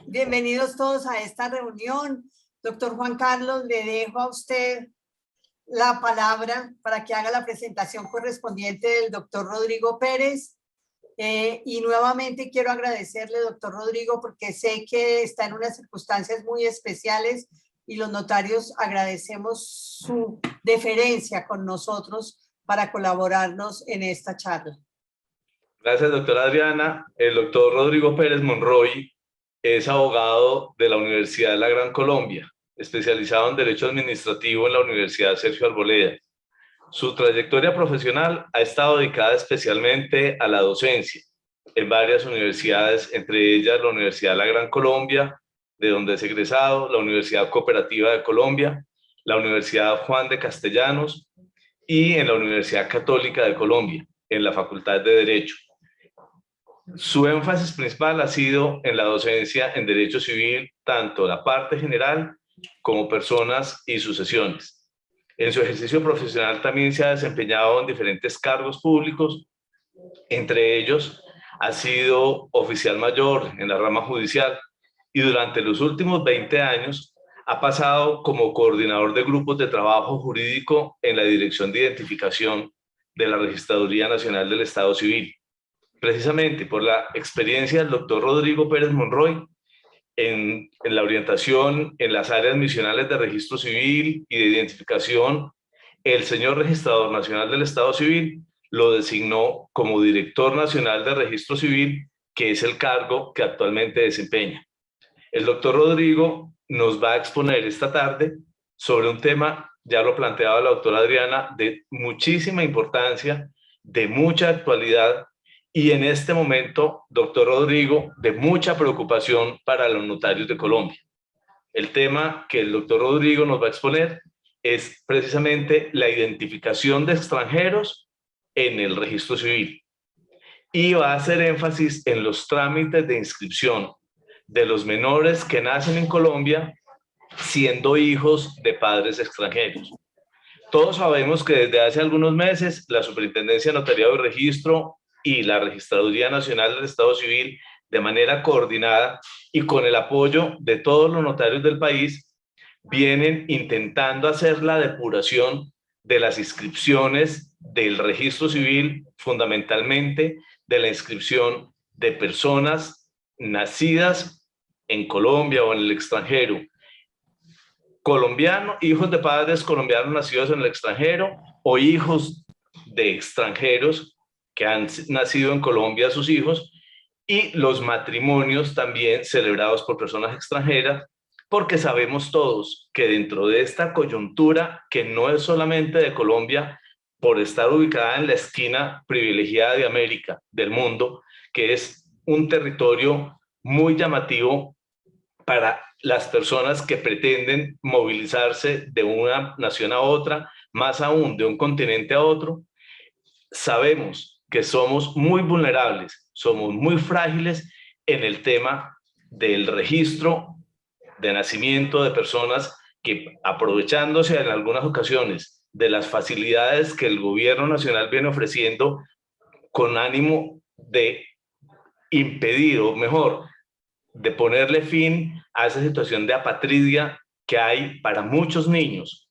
Bienvenidos todos a esta reunión. Doctor Juan Carlos, le dejo a usted la palabra para que haga la presentación correspondiente del doctor Rodrigo Pérez. Y nuevamente quiero agradecerle, doctor Rodrigo, porque sé que está en unas circunstancias muy especiales y los notarios agradecemos su deferencia con nosotros para colaborarnos en esta charla. Gracias, doctora Adriana. El doctor Rodrigo Pérez Monroy es abogado de la Universidad de la Gran Colombia, especializado en Derecho Administrativo en la Universidad Sergio Arboleda. Su trayectoria profesional ha estado dedicada especialmente a la docencia en varias universidades, entre ellas la Universidad de la Gran Colombia, de donde es egresado, la Universidad Cooperativa de Colombia, la Universidad Juan de Castellanos y en la Universidad Católica de Colombia, en la Facultad de Derecho. Su énfasis principal ha sido en la docencia en Derecho Civil, tanto la parte general como personas y sucesiones. En su ejercicio profesional también se ha desempeñado en diferentes cargos públicos, entre ellos ha sido oficial mayor en la rama judicial y durante los últimos 20 años ha pasado como coordinador de grupos de trabajo jurídico en la Dirección de Identificación de la Registraduría Nacional del Estado Civil. Precisamente por la experiencia del doctor Rodrigo Pérez Monroy en la orientación en las áreas misionales de registro civil y de identificación, el señor Registrador Nacional del Estado Civil lo designó como Director Nacional de Registro Civil, que es el cargo que actualmente desempeña. El doctor Rodrigo nos va a exponer esta tarde sobre un tema, ya lo planteaba la doctora Adriana, de muchísima importancia, de mucha actualidad, y en este momento, doctor Rodrigo, de mucha preocupación para los notarios de Colombia. El tema que el doctor Rodrigo nos va a exponer es precisamente la identificación de extranjeros en el registro civil. Y va a hacer énfasis en los trámites de inscripción de los menores que nacen en Colombia siendo hijos de padres extranjeros. Todos sabemos que desde hace algunos meses la Superintendencia de Notariado y Registro y la Registraduría Nacional del Estado Civil, de manera coordinada y con el apoyo de todos los notarios del país, vienen intentando hacer la depuración de las inscripciones del registro civil, fundamentalmente de la inscripción de personas nacidas en Colombia o en el extranjero, colombianos, hijos de padres colombianos nacidos en el extranjero o hijos de extranjeros que han nacido en Colombia sus hijos, y los matrimonios también celebrados por personas extranjeras, porque sabemos todos que dentro de esta coyuntura, que no es solamente de Colombia, por estar ubicada en la esquina privilegiada de América, del mundo, que es un territorio muy llamativo para las personas que pretenden movilizarse de una nación a otra, más aún de un continente a otro, sabemos que somos muy vulnerables, somos muy frágiles en el tema del registro de nacimiento de personas que, aprovechándose en algunas ocasiones de las facilidades que el gobierno nacional viene ofreciendo con ánimo de impedir, o mejor, de ponerle fin a esa situación de apatridia que hay para muchos niños,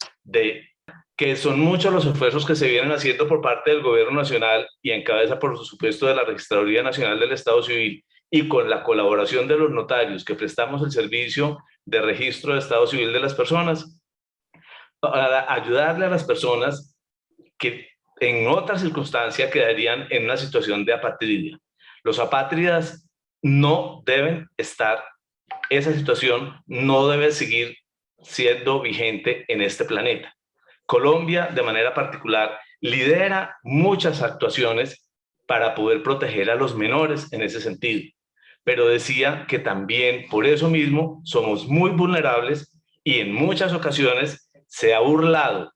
que son muchos los esfuerzos que se vienen haciendo por parte del gobierno nacional y en cabeza, por supuesto, de la Registraduría Nacional del Estado Civil y con la colaboración de los notarios que prestamos el servicio de registro de Estado Civil de las personas, para ayudarle a las personas que en otra circunstancia quedarían en una situación de apatridia. Los apátridas no deben estar, esa situación no debe seguir siendo vigente en este planeta. Colombia, de manera particular, lidera muchas actuaciones para poder proteger a los menores en ese sentido. Pero decía que también por eso mismo somos muy vulnerables y en muchas ocasiones se ha burlado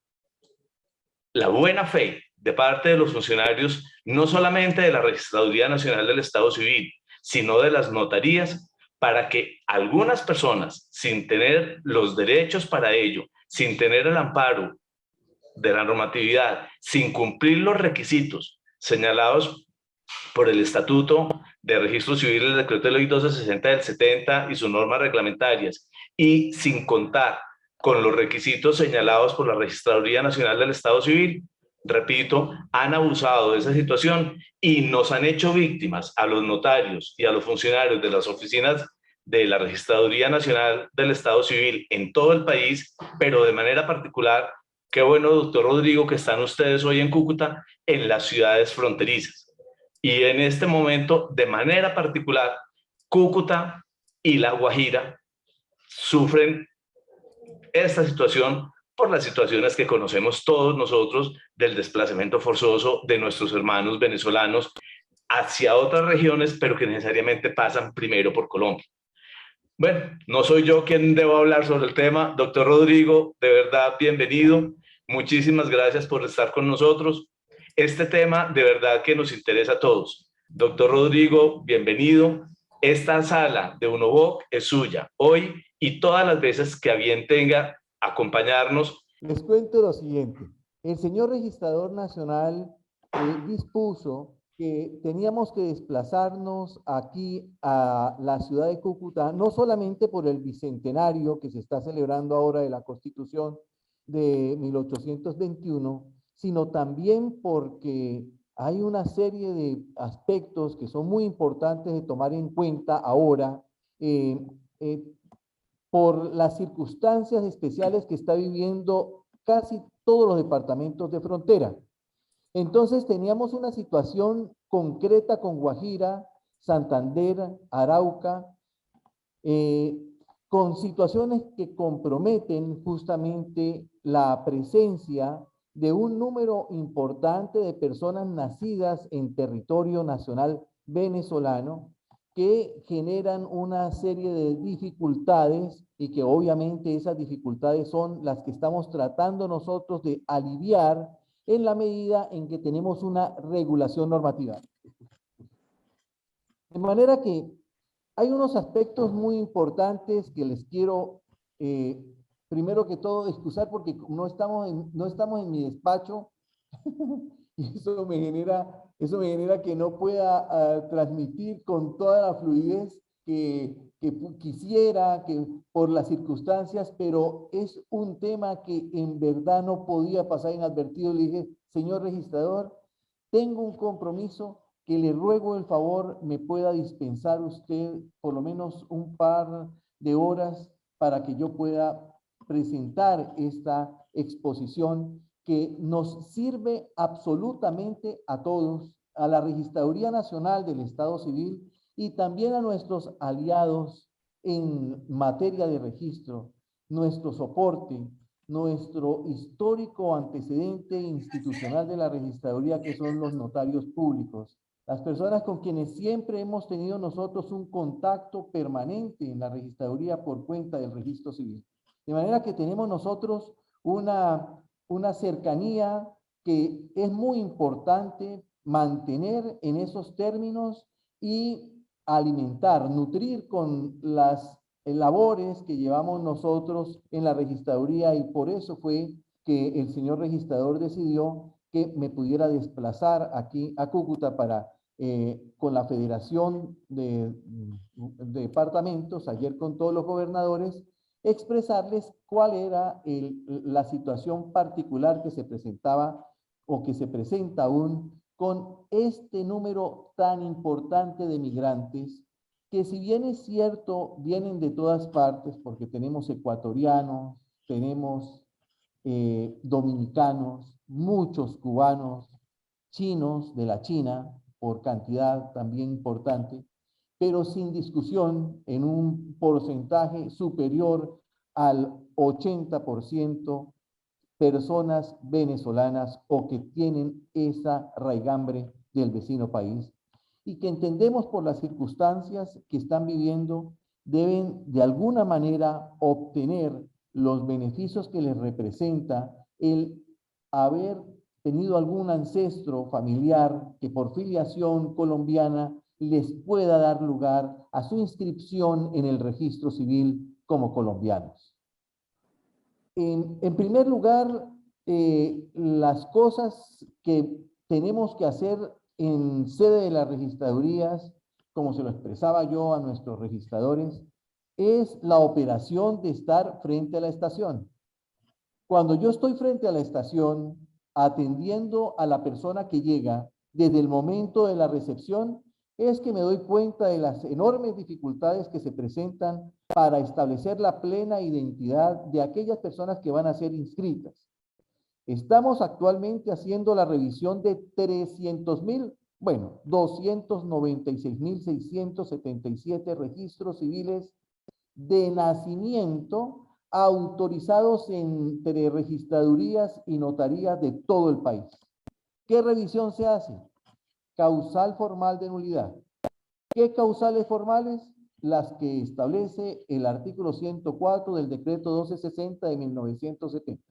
la buena fe de parte de los funcionarios, no solamente de la Registraduría Nacional del Estado Civil, sino de las notarías, para que algunas personas, sin tener los derechos para ello, sin tener el amparo de la normatividad, sin cumplir los requisitos señalados por el Estatuto de registro civil, el decreto de ley 1260 del 70 y sus normas reglamentarias, y sin contar con los requisitos señalados por la Registraduría Nacional del Estado Civil, repito, han abusado de esa situación y nos han hecho víctimas a los notarios y a los funcionarios de las oficinas de la Registraduría Nacional del Estado Civil en todo el país, pero de manera particular, qué bueno, doctor Rodrigo, que están ustedes hoy en Cúcuta, en las ciudades fronterizas. Y en este momento, de manera particular, Cúcuta y La Guajira sufren esta situación por las situaciones que conocemos todos nosotros del desplazamiento forzoso de nuestros hermanos venezolanos hacia otras regiones, pero que necesariamente pasan primero por Colombia. Bueno, no soy yo quien debo hablar sobre el tema. Doctor Rodrigo, de verdad, bienvenido. Muchísimas gracias por estar con nosotros. Este tema de verdad que nos interesa a todos. Doctor Rodrigo, bienvenido. Esta sala de Unovoc es suya hoy y todas las veces que a bien tenga acompañarnos. Les cuento lo siguiente. El señor registrador nacional dispuso que teníamos que desplazarnos aquí a la ciudad de Cúcuta, no solamente por el bicentenario que se está celebrando ahora de la Constitución de 1821, sino también porque hay una serie de aspectos que son muy importantes de tomar en cuenta ahora por las circunstancias especiales que está viviendo casi todos los departamentos de frontera. Entonces teníamos una situación concreta con Guajira, Santander, Arauca, con situaciones que comprometen justamente la presencia de un número importante de personas nacidas en territorio nacional venezolano que generan una serie de dificultades y que obviamente esas dificultades son las que estamos tratando nosotros de aliviar en la medida en que tenemos una regulación normativa. De manera que hay unos aspectos muy importantes que les quiero, primero que todo, excusar porque no estamos en mi despacho y eso me genera que no pueda transmitir con toda la fluidez que quisiera, que por las circunstancias, pero es un tema que en verdad no podía pasar inadvertido. Le dije, señor registrador, tengo un compromiso que le ruego el favor me pueda dispensar usted por lo menos un par de horas para que yo pueda presentar esta exposición que nos sirve absolutamente a todos, a la Registraduría Nacional del Estado Civil y también a nuestros aliados en materia de registro, nuestro soporte, nuestro histórico antecedente institucional de la registraduría, que son los notarios públicos, las personas con quienes siempre hemos tenido nosotros un contacto permanente en la registraduría por cuenta del registro civil. De manera que tenemos nosotros una cercanía que es muy importante mantener en esos términos y alimentar, nutrir con las labores que llevamos nosotros en la registraduría, y por eso fue que el señor registrador decidió que me pudiera desplazar aquí a Cúcuta para, con la Federación de Departamentos, ayer con todos los gobernadores, expresarles cuál era la situación particular que se presentaba o que se presenta aún con este número tan importante de migrantes, que si bien es cierto, vienen de todas partes, porque tenemos ecuatorianos, tenemos dominicanos, muchos cubanos, chinos de la China, por cantidad también importante, pero sin discusión en un porcentaje superior al 80% personas venezolanas o que tienen esa raigambre del vecino país y que entendemos por las circunstancias que están viviendo deben de alguna manera obtener los beneficios que les representa el haber tenido algún ancestro familiar que por filiación colombiana les pueda dar lugar a su inscripción en el registro civil como colombianos. En primer lugar, las cosas que tenemos que hacer en sede de las registradurías como se lo expresaba yo a nuestros registradores, es la operación de estar frente a la estación. Cuando yo estoy frente a la estación, atendiendo a la persona que llega desde el momento de la recepción, es que me doy cuenta de las enormes dificultades que se presentan para establecer la plena identidad de aquellas personas que van a ser inscritas. Estamos actualmente haciendo la revisión de 296.677 registros civiles de nacimiento autorizados entre registradurías y notarías de todo el país. ¿Qué revisión se hace? Causal formal de nulidad. ¿Qué causales formales? Las que establece el artículo 104 del decreto 1260 de 1970.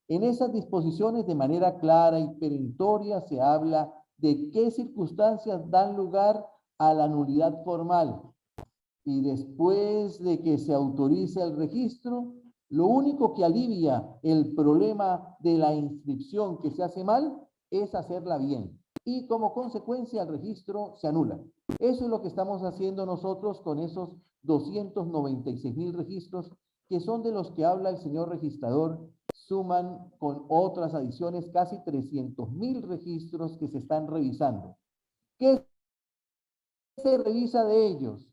En esas disposiciones, de manera clara y perentoria, se habla de qué circunstancias dan lugar a la nulidad formal. Y después de que se autorice el registro, lo único que alivia el problema de la inscripción que se hace mal es hacerla bien. Y como consecuencia el registro se anula. Eso es lo que estamos haciendo nosotros con esos 296.000 registros, que son de los que habla el señor registrador. Suman con otras adiciones casi 300.000 registros que se están revisando. ¿Qué se revisa de ellos?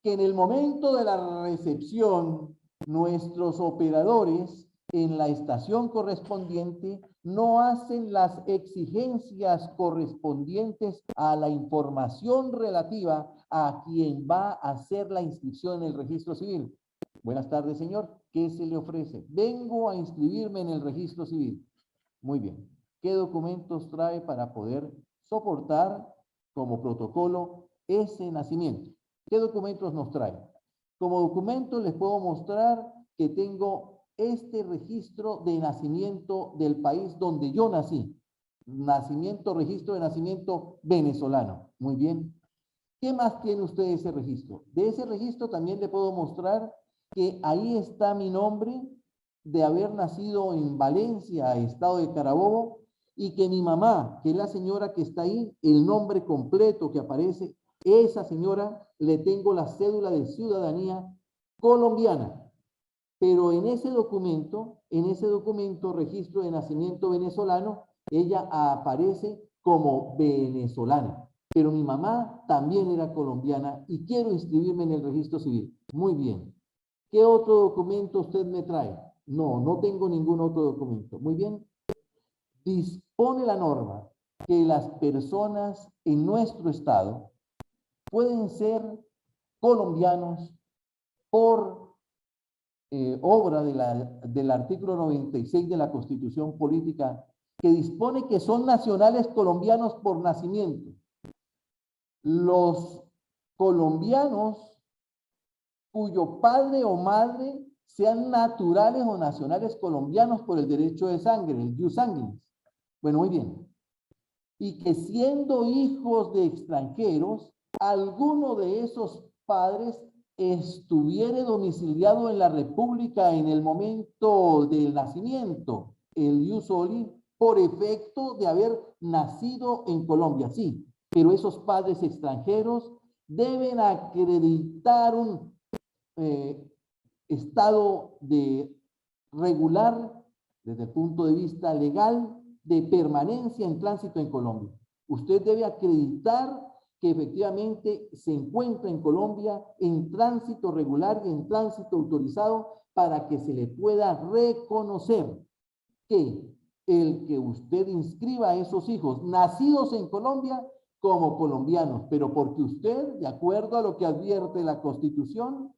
Que en el momento de la recepción, nuestros operadores en la estación correspondiente no hacen las exigencias correspondientes a la información relativa a quien va a hacer la inscripción en el registro civil. Buenas tardes, señor. ¿Qué se le ofrece? Vengo a inscribirme en el registro civil. Muy bien. ¿Qué documentos trae para poder soportar como protocolo ese nacimiento? ¿Qué documentos nos trae? Como documento les puedo mostrar que tengo este registro de nacimiento del país donde yo nací. Registro de nacimiento venezolano. Muy bien. ¿Qué más tiene usted de ese registro? De ese registro también le puedo mostrar que ahí está mi nombre de haber nacido en Valencia, estado de Carabobo, y que mi mamá, que es la señora que está ahí, el nombre completo que aparece, esa señora le tengo la cédula de ciudadanía colombiana. Pero en ese documento, registro de nacimiento venezolano, ella aparece como venezolana. Pero mi mamá también era colombiana y quiero inscribirme en el registro civil. Muy bien. ¿Qué otro documento usted me trae? No, no tengo ningún otro documento. Muy bien. Dispone la norma que las personas en nuestro estado pueden ser colombianos por obra del artículo 96 de la Constitución Política, que dispone que son nacionales colombianos por nacimiento. Los colombianos cuyo padre o madre sean naturales o nacionales colombianos por el derecho de sangre, el jus sanguinis. Bueno, muy bien. Y que siendo hijos de extranjeros, alguno de esos padres estuviere domiciliado en la República en el momento del nacimiento, el jus soli, por efecto de haber nacido en Colombia, sí, pero esos padres extranjeros deben acreditar un estado de regular, desde el punto de vista legal, de permanencia en tránsito en Colombia. Usted debe acreditar que efectivamente se encuentra en Colombia en tránsito regular y en tránsito autorizado para que se le pueda reconocer que el que usted inscriba a esos hijos nacidos en Colombia como colombianos, pero porque usted, de acuerdo a lo que advierte la Constitución,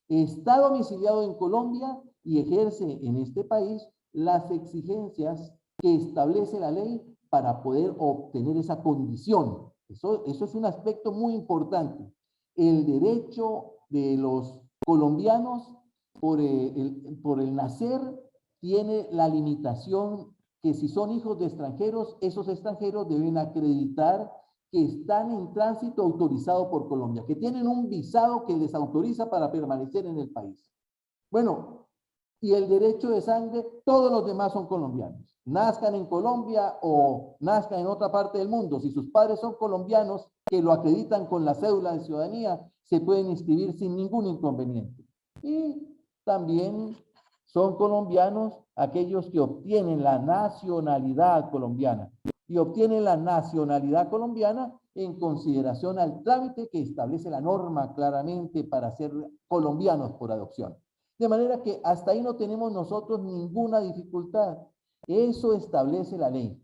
está domiciliado en Colombia y ejerce en este país las exigencias que establece la ley para poder obtener esa condición. Eso es un aspecto muy importante. El derecho de los colombianos por el nacer tiene la limitación que si son hijos de extranjeros, esos extranjeros deben acreditar que están en tránsito autorizado por Colombia, que tienen un visado que les autoriza para permanecer en el país. Bueno, y el derecho de sangre, todos los demás son colombianos. Nazcan en Colombia o nazcan en otra parte del mundo. Si sus padres son colombianos que lo acreditan con la cédula de ciudadanía, se pueden inscribir sin ningún inconveniente. Y también son colombianos aquellos que obtienen la nacionalidad colombiana. Y obtienen la nacionalidad colombiana en consideración al trámite que establece la norma claramente para ser colombianos por adopción. De manera que hasta ahí no tenemos nosotros ninguna dificultad. Eso establece la ley.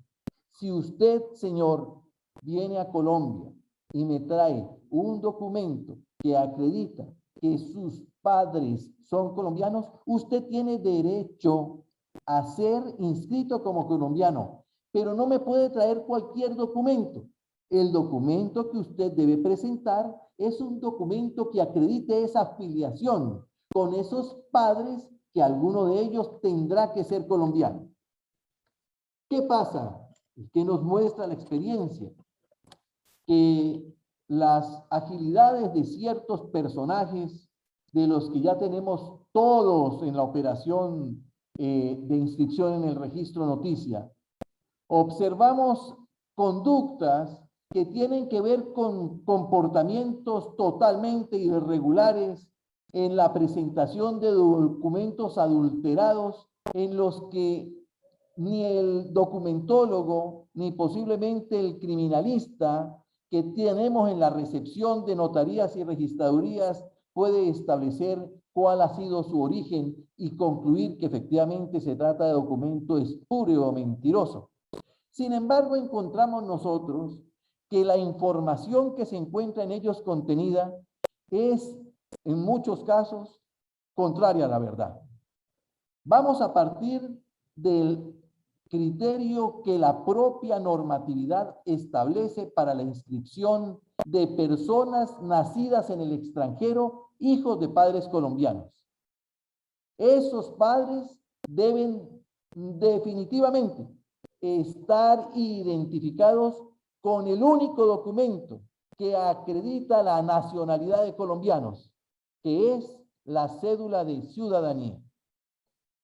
Si usted, señor, viene a Colombia y me trae un documento que acredita que sus padres son colombianos, usted tiene derecho a ser inscrito como colombiano, pero no me puede traer cualquier documento. El documento que usted debe presentar es un documento que acredite esa afiliación con esos padres, que alguno de ellos tendrá que ser colombiano. ¿Qué pasa? ¿Qué nos muestra la experiencia? Que las agilidades de ciertos personajes, de los que ya tenemos todos en la operación de inscripción en el registro noticia, observamos conductas que tienen que ver con comportamientos totalmente irregulares en la presentación de documentos adulterados, en los que ni el documentólogo, ni posiblemente el criminalista que tenemos en la recepción de notarías y registradurías puede establecer cuál ha sido su origen y concluir que efectivamente se trata de documento espurio o mentiroso. Sin embargo, encontramos nosotros que la información que se encuentra en ellos contenida es, en muchos casos, contraria a la verdad. Vamos a partir del criterio que la propia normatividad establece para la inscripción de personas nacidas en el extranjero, hijos de padres colombianos. Esos padres deben definitivamente estar identificados con el único documento que acredita la nacionalidad de colombianos, que es la cédula de ciudadanía.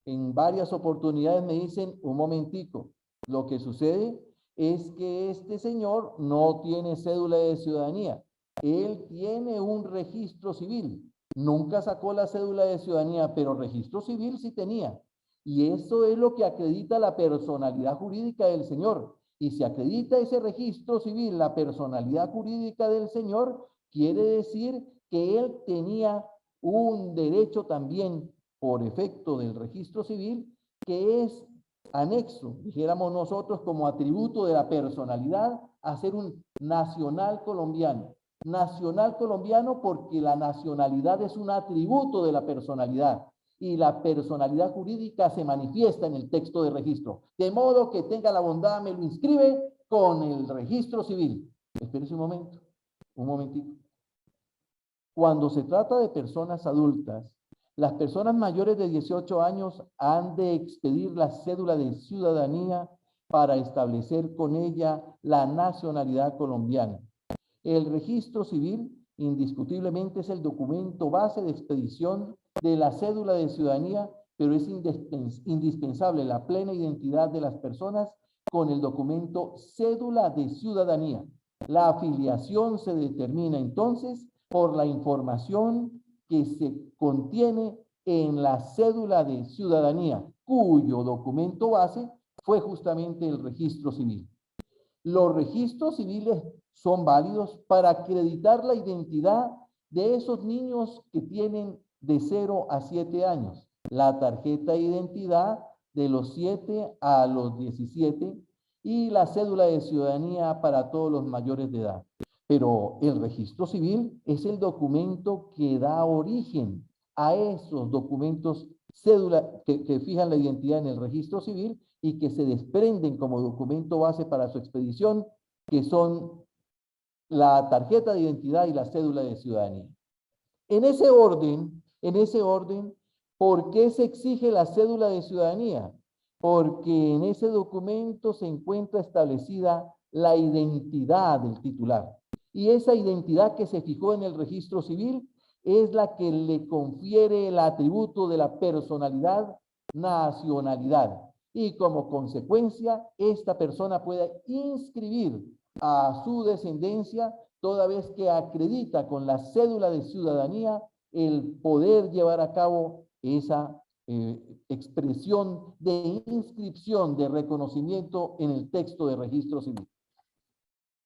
En varias oportunidades me dicen, un momentico, lo que sucede es que este señor no tiene cédula de ciudadanía, él tiene un registro civil, nunca sacó la cédula de ciudadanía, pero registro civil sí tenía, y eso es lo que acredita la personalidad jurídica del señor. Y si acredita ese registro civil, la personalidad jurídica del señor, quiere decir que él tenía un derecho también por efecto del registro civil, que es anexo, dijéramos nosotros, como atributo de la personalidad, a ser un nacional colombiano. Nacional colombiano porque la nacionalidad es un atributo de la personalidad y la personalidad jurídica se manifiesta en el texto de registro. De modo que tenga la bondad, me lo inscribe con el registro civil. Espérese un momento, un momentito. Cuando se trata de personas adultas, las personas mayores de 18 años han de expedir la cédula de ciudadanía para establecer con ella la nacionalidad colombiana. El registro civil indiscutiblemente es el documento base de expedición de la cédula de ciudadanía, pero es indispensable la plena identidad de las personas con el documento cédula de ciudadanía. La afiliación se determina entonces por la información que se contiene en la cédula de ciudadanía, cuyo documento base fue justamente el registro civil. Los registros civiles son válidos para acreditar la identidad de esos niños que tienen de 0 a 7 años, la tarjeta de identidad de los 7 a los 17 y la cédula de ciudadanía para todos los mayores de edad. Pero el registro civil es el documento que da origen a esos documentos cédula que fijan la identidad en el registro civil y que se desprenden como documento base para su expedición, que son la tarjeta de identidad y la cédula de ciudadanía. En ese orden, ¿por qué se exige la cédula de ciudadanía? Porque en ese documento se encuentra establecida la identidad del titular. Y esa identidad que se fijó en el registro civil es la que le confiere el atributo de la personalidad nacionalidad. Y como consecuencia, esta persona puede inscribir a su descendencia toda vez que acredita con la cédula de ciudadanía el poder llevar a cabo esa expresión de inscripción, de reconocimiento en el texto de registro civil.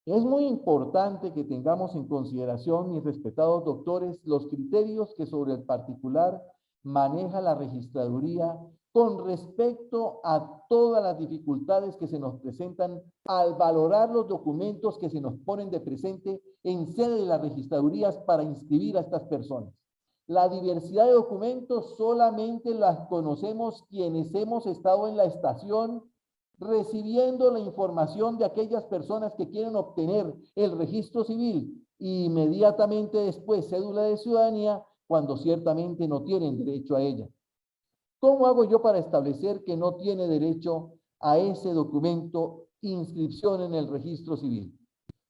Es muy importante que tengamos en consideración, mis respetados doctores, los criterios que sobre el particular maneja la registraduría con respecto a todas las dificultades que se nos presentan al valorar los documentos que se nos ponen de presente en sede de las registradurías para inscribir a estas personas. La diversidad de documentos solamente las conocemos quienes hemos estado en la estación recibiendo la información de aquellas personas que quieren obtener el registro civil y inmediatamente después cédula de ciudadanía cuando ciertamente no tienen derecho a ella. ¿Cómo hago yo para establecer que no tiene derecho a ese documento inscripción en el registro civil?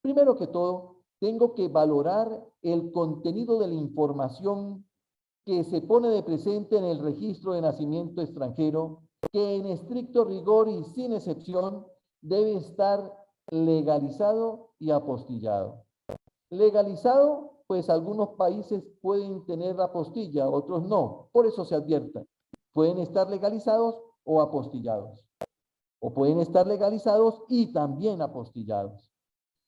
Primero que todo, tengo que valorar el contenido de la información que se pone de presente en el registro de nacimiento extranjero, que en estricto rigor y sin excepción debe estar legalizado y apostillado. Legalizado, pues algunos países pueden tener apostilla, otros no, por eso se advierta. Pueden estar legalizados o apostillados, o pueden estar legalizados y también apostillados.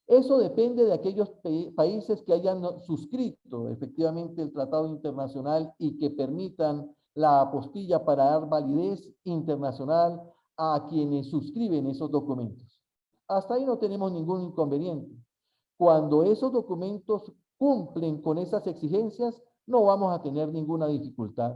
Eso depende de aquellos países que hayan suscrito efectivamente el tratado internacional y que permitan la apostilla para dar validez internacional a quienes suscriben esos documentos. Hasta ahí no tenemos ningún inconveniente. Cuando esos documentos cumplen con esas exigencias, no vamos a tener ninguna dificultad.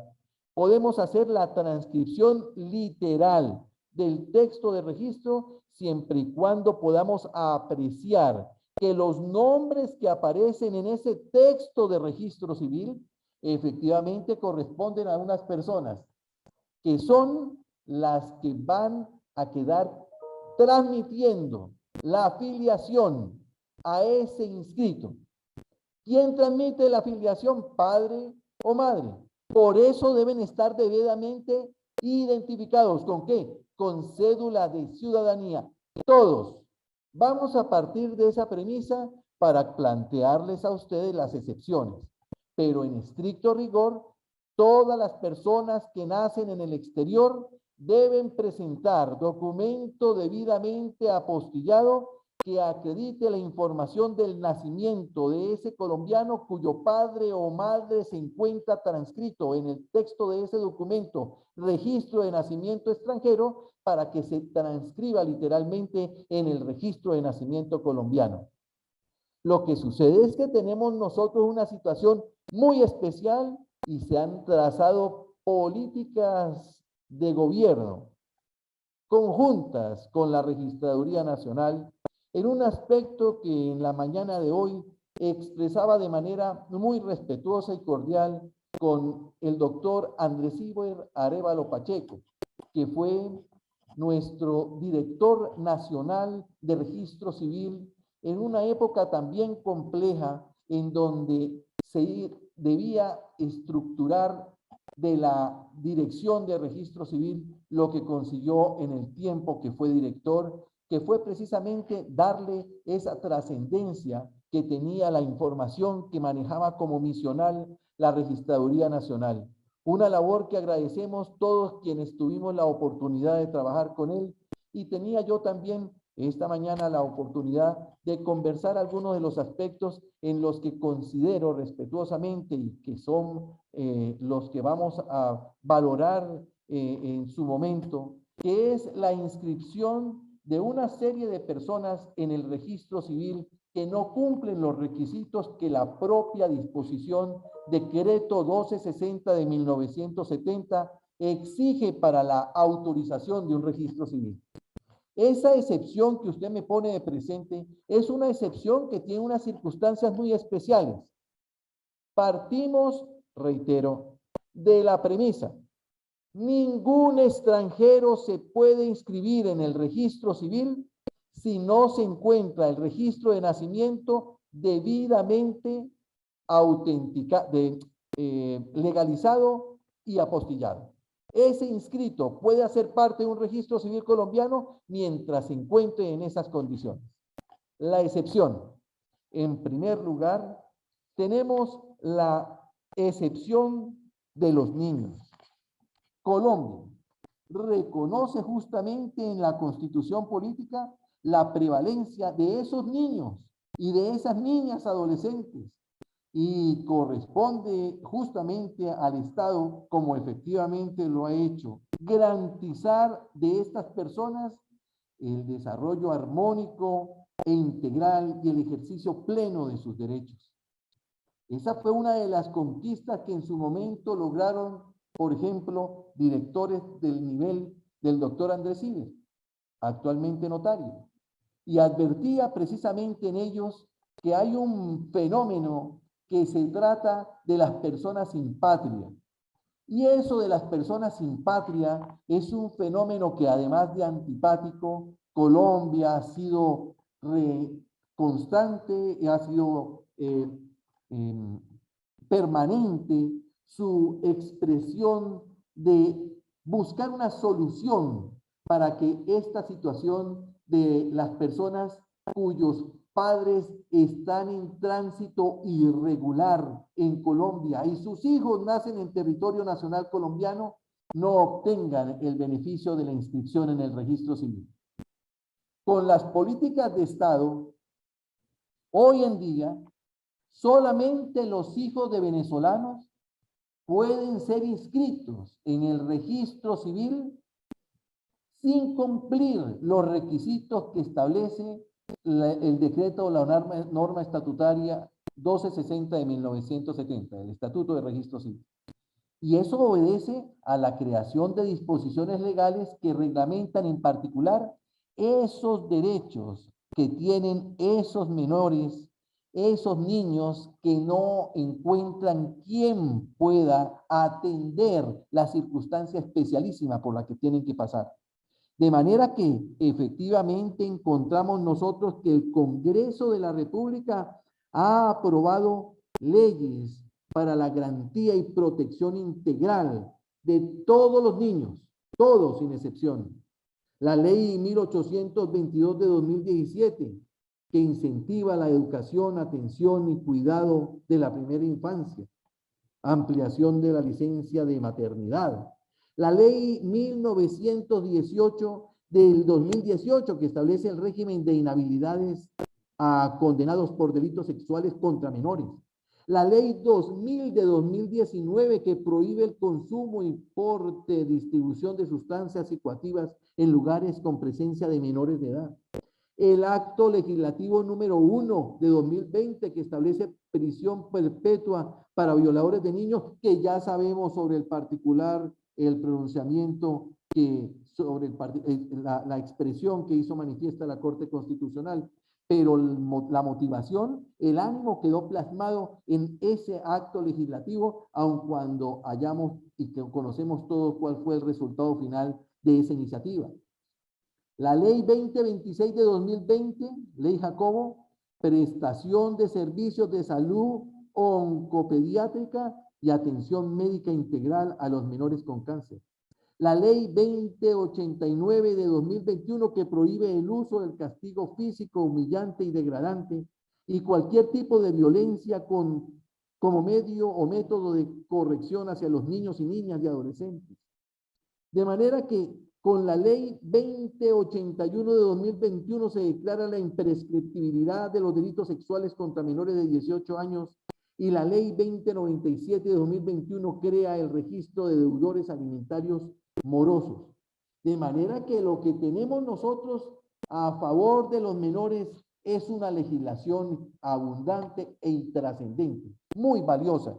Podemos hacer la transcripción literal del texto de registro siempre y cuando podamos apreciar que los nombres que aparecen en ese texto de registro civil efectivamente corresponden a unas personas que son las que van a quedar transmitiendo la afiliación a ese inscrito. ¿Quién transmite la afiliación? Padre o madre. Por eso deben estar debidamente identificados. ¿Con qué? Con cédula de ciudadanía. Todos. Vamos a partir de esa premisa para plantearles a ustedes las excepciones. Pero en estricto rigor, todas las personas que nacen en el exterior deben presentar documento debidamente apostillado que acredite la información del nacimiento de ese colombiano cuyo padre o madre se encuentra transcrito en el texto de ese documento, registro de nacimiento extranjero, para que se transcriba literalmente en el registro de nacimiento colombiano. Lo que sucede es que tenemos nosotros una situación muy especial y se han trazado políticas de gobierno conjuntas con la Registraduría Nacional en un aspecto que en la mañana de hoy expresaba de manera muy respetuosa y cordial con el doctor Andrés Iber Arévalo Pacheco, que fue nuestro director nacional de registro civil en una época también compleja en donde se debía estructurar de la dirección de registro civil lo que consiguió en el tiempo que fue director, que fue precisamente darle esa trascendencia que tenía la información que manejaba como misional la Registraduría Nacional. Una labor que agradecemos todos quienes tuvimos la oportunidad de trabajar con él, y tenía yo también esta mañana la oportunidad de conversar algunos de los aspectos en los que considero respetuosamente y que son los que vamos a valorar en su momento, que es la inscripción de una serie de personas en el registro civil que no cumplen los requisitos que la propia disposición Decreto 1260 de 1970 exige para la autorización de un registro civil. Esa excepción que usted me pone de presente es una excepción que tiene unas circunstancias muy especiales. Partimos, reitero, de la premisa: ningún extranjero se puede inscribir en el registro civil si no se encuentra el registro de nacimiento debidamente legalizado y apostillado. ese inscrito puede hacer parte de un registro civil colombiano mientras se encuentre en esas condiciones. La excepción, en primer lugar, tenemos la excepción de los niños. Colombia reconoce justamente en la Constitución política la prevalencia de esos niños y de esas niñas adolescentes y corresponde justamente al Estado, como efectivamente lo ha hecho, garantizar de estas personas el desarrollo armónico e integral y el ejercicio pleno de sus derechos. Esa fue una de las conquistas que en su momento lograron, por ejemplo, directores del nivel del doctor Andrés Iber, actualmente notario, y advertía precisamente en ellos que hay un fenómeno que se trata de las personas sin patria. Y eso de las personas sin patria es un fenómeno que además de antipático, Colombia ha sido constante y ha sido permanente su expresión de buscar una solución para que esta situación de las personas cuyos padres están en tránsito irregular en Colombia y sus hijos nacen en territorio nacional colombiano no obtengan el beneficio de la inscripción en el registro civil. Con las políticas de Estado, hoy en día, solamente los hijos de venezolanos pueden ser inscritos en el registro civil sin cumplir los requisitos que establece el decreto o la norma estatutaria 1260 de 1970, el Estatuto de Registro Civil. Y eso obedece a la creación de disposiciones legales que reglamentan en particular esos derechos que tienen esos menores, esos niños que no encuentran quien pueda atender la circunstancia especialísima por la que tienen que pasar. De manera que efectivamente encontramos nosotros que el Congreso de la República ha aprobado leyes para la garantía y protección integral de todos los niños, todos sin excepción. La ley 1822 de 2017, que incentiva la educación, atención y cuidado de la primera infancia. Ampliación de la licencia de maternidad. La ley 1918 del 2018, que establece el régimen de inhabilidades a condenados por delitos sexuales contra menores. La ley 2000 de 2019, que prohíbe el consumo, importe, distribución de sustancias psicoactivas en lugares con presencia de menores de edad. El acto legislativo número 1 de 2020, que establece prisión perpetua para violadores de niños, que ya sabemos sobre el particular, el pronunciamiento que sobre la expresión que hizo manifiesta la Corte Constitucional, pero la motivación, el ánimo quedó plasmado en ese acto legislativo, aun cuando hayamos y que conocemos todos cuál fue el resultado final de esa iniciativa. La ley 2026 de 2020, ley Jacobo, prestación de servicios de salud oncopediátrica y atención médica integral a los menores con cáncer. La ley 2089 de 2021, que prohíbe el uso del castigo físico humillante y degradante y cualquier tipo de violencia como medio o método de corrección hacia los niños y niñas y adolescentes. De manera que con la ley 2081 de 2021 se declara la imprescriptibilidad de los delitos sexuales contra menores de 18 años y la ley 2097 de 2021 crea el registro de deudores alimentarios morosos. De manera que lo que tenemos nosotros a favor de los menores es una legislación abundante e intrascendente, muy valiosa.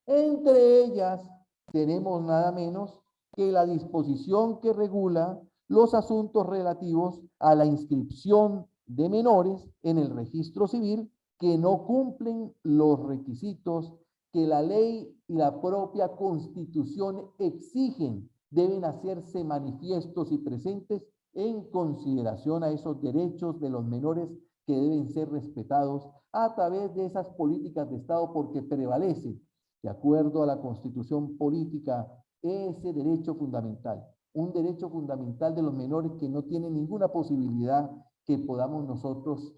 Entre ellas tenemos nada menos que la disposición que regula los asuntos relativos a la inscripción de menores en el registro civil que no cumplen los requisitos que la ley y la propia Constitución exigen, deben hacerse manifiestos y presentes en consideración a esos derechos de los menores que deben ser respetados a través de esas políticas de Estado, porque prevalece, de acuerdo a la Constitución política ese derecho fundamental, un derecho fundamental de los menores que no tienen ninguna posibilidad que podamos nosotros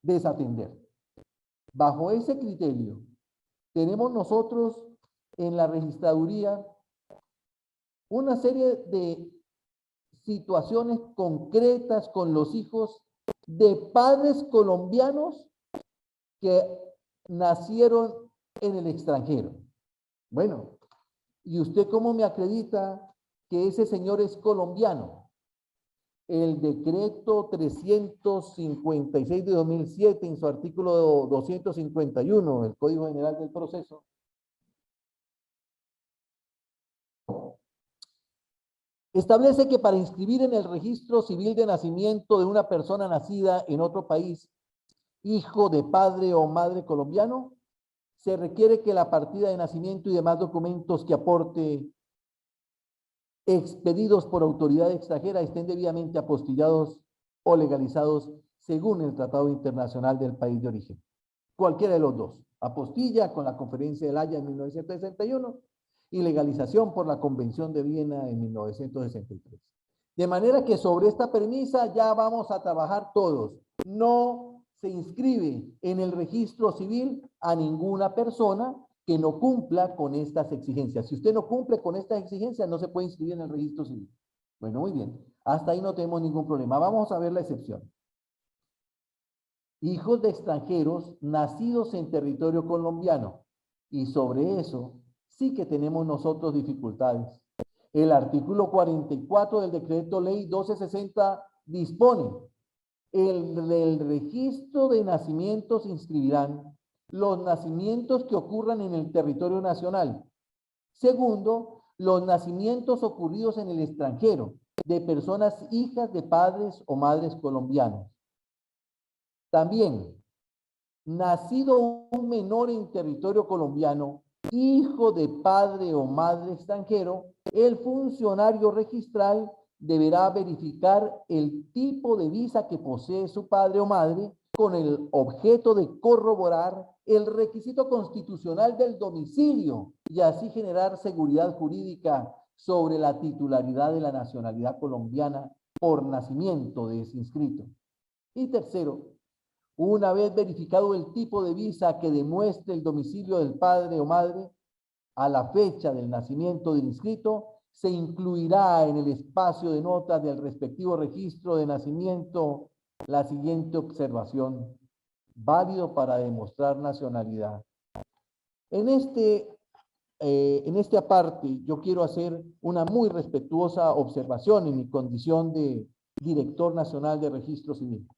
desatender. Bajo ese criterio, tenemos nosotros en la registraduría una serie de situaciones concretas con los hijos de padres colombianos que nacieron en el extranjero. Bueno, ¿y usted cómo me acredita que ese señor es colombiano? El decreto 356 de 2007, en su artículo 251 del Código General del Proceso, establece que para inscribir en el registro civil de nacimiento de una persona nacida en otro país, hijo de padre o madre colombiano, se requiere que la partida de nacimiento y demás documentos que aporte expedidos por autoridad extranjera estén debidamente apostillados o legalizados según el Tratado Internacional del país de origen. Cualquiera de los dos. Apostilla con la Conferencia de La Haya en 1961 y legalización por la Convención de Viena en 1963. De manera que sobre esta premisa ya vamos a trabajar todos. No se inscribe en el registro civil a ninguna persona que no cumpla con estas exigencias. Si usted no cumple con estas exigencias, no se puede inscribir en el registro civil. Bueno, muy bien. Hasta ahí no tenemos ningún problema. Vamos a ver la excepción. Hijos de extranjeros nacidos en territorio colombiano. Y sobre eso sí que tenemos nosotros dificultades. El artículo 44 del decreto ley 1260 dispone: el registro de nacimientos se inscribirán los nacimientos que ocurran en el territorio nacional. Segundo, los nacimientos ocurridos en el extranjero de personas hijas de padres o madres colombianos. También, nacido un menor en territorio colombiano, hijo de padre o madre extranjero, el funcionario registral deberá verificar el tipo de visa que posee su padre o madre con el objeto de corroborar el requisito constitucional del domicilio y así generar seguridad jurídica sobre la titularidad de la nacionalidad colombiana por nacimiento de ese inscrito. Y tercero, una vez verificado el tipo de visa que demuestre el domicilio del padre o madre, a la fecha del nacimiento del inscrito, se incluirá en el espacio de notas del respectivo registro de nacimiento la siguiente observación: válido para demostrar nacionalidad. En esta parte yo quiero hacer una muy respetuosa observación en mi condición de director nacional de registro civil.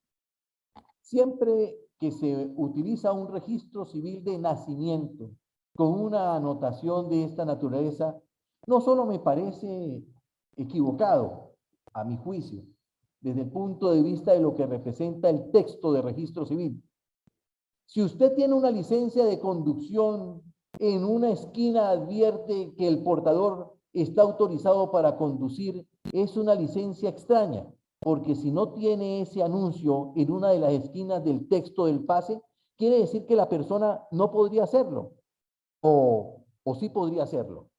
Siempre que se utiliza un registro civil de nacimiento con una anotación de esta naturaleza, no solo me parece equivocado, a mi juicio, desde el punto de vista de lo que representa el texto de registro civil. Si usted tiene una licencia de conducción, en una esquina advierte que el portador está autorizado para conducir, es una licencia extraña, porque si no tiene ese anuncio en una de las esquinas del texto del pase, quiere decir que la persona no podría hacerlo, o sí podría hacerlo.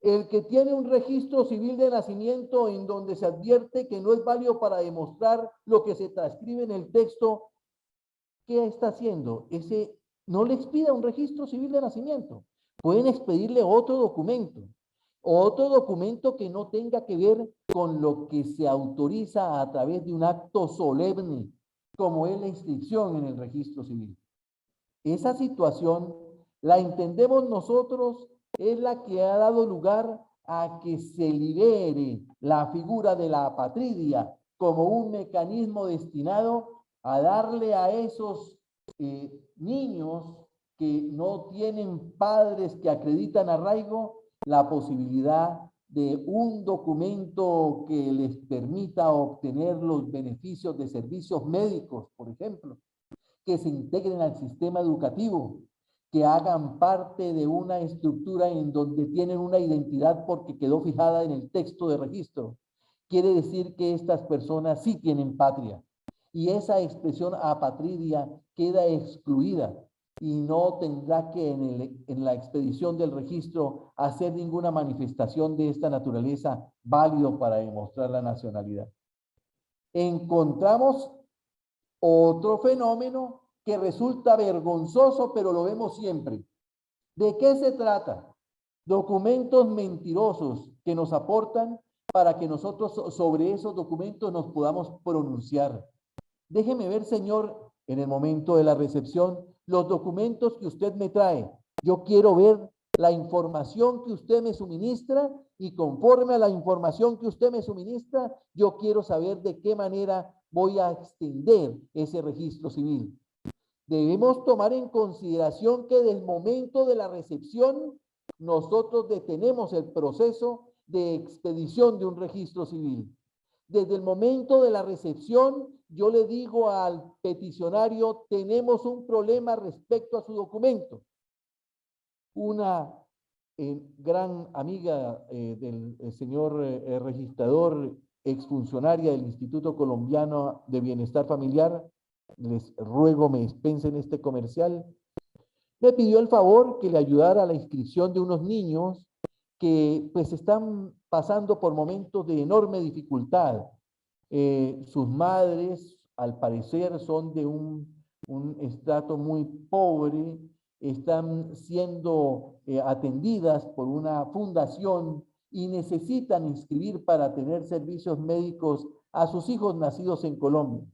El que tiene un registro civil de nacimiento en donde se advierte que no es válido para demostrar lo que se transcribe en el texto, ¿qué está haciendo? Ese no le expida un registro civil de nacimiento. Pueden expedirle otro documento que no tenga que ver con lo que se autoriza a través de un acto solemne, como es la inscripción en el registro civil. Esa situación la entendemos nosotros, es la que ha dado lugar a que se libere la figura de la apatridia como un mecanismo destinado a darle a esos niños que no tienen padres que acreditan arraigo la posibilidad de un documento que les permita obtener los beneficios de servicios médicos, por ejemplo, que se integren al sistema educativo, que hagan parte de una estructura en donde tienen una identidad porque quedó fijada en el texto de registro. Quiere decir que estas personas sí tienen patria. Y esa expresión apatridia queda excluida. y no tendrá que en la expedición del registro hacer ninguna manifestación de esta naturaleza válido para demostrar la nacionalidad. Encontramos otro fenómeno que resulta vergonzoso, pero lo vemos siempre. ¿De qué se trata? Documentos mentirosos que nos aportan para que nosotros sobre esos documentos nos podamos pronunciar. Déjeme ver, señor, en el momento de la recepción, los documentos que usted me trae. Yo quiero ver la información que usted me suministra y conforme a la información que usted me suministra, yo quiero saber de qué manera voy a extender ese registro civil. Debemos tomar en consideración que del momento de la recepción, nosotros detenemos el proceso de expedición de un registro civil. Desde el momento de la recepción, yo le digo al peticionario, tenemos un problema respecto a su documento. Una gran amiga del señor registrador, exfuncionaria del Instituto Colombiano de Bienestar Familiar, les ruego me dispensen este comercial, me pidió el favor que le ayudara a la inscripción de unos niños que pues están pasando por momentos de enorme dificultad. Sus madres, al parecer, son de un estrato muy pobre, están siendo atendidas por una fundación y necesitan inscribir para tener servicios médicos a sus hijos nacidos en Colombia,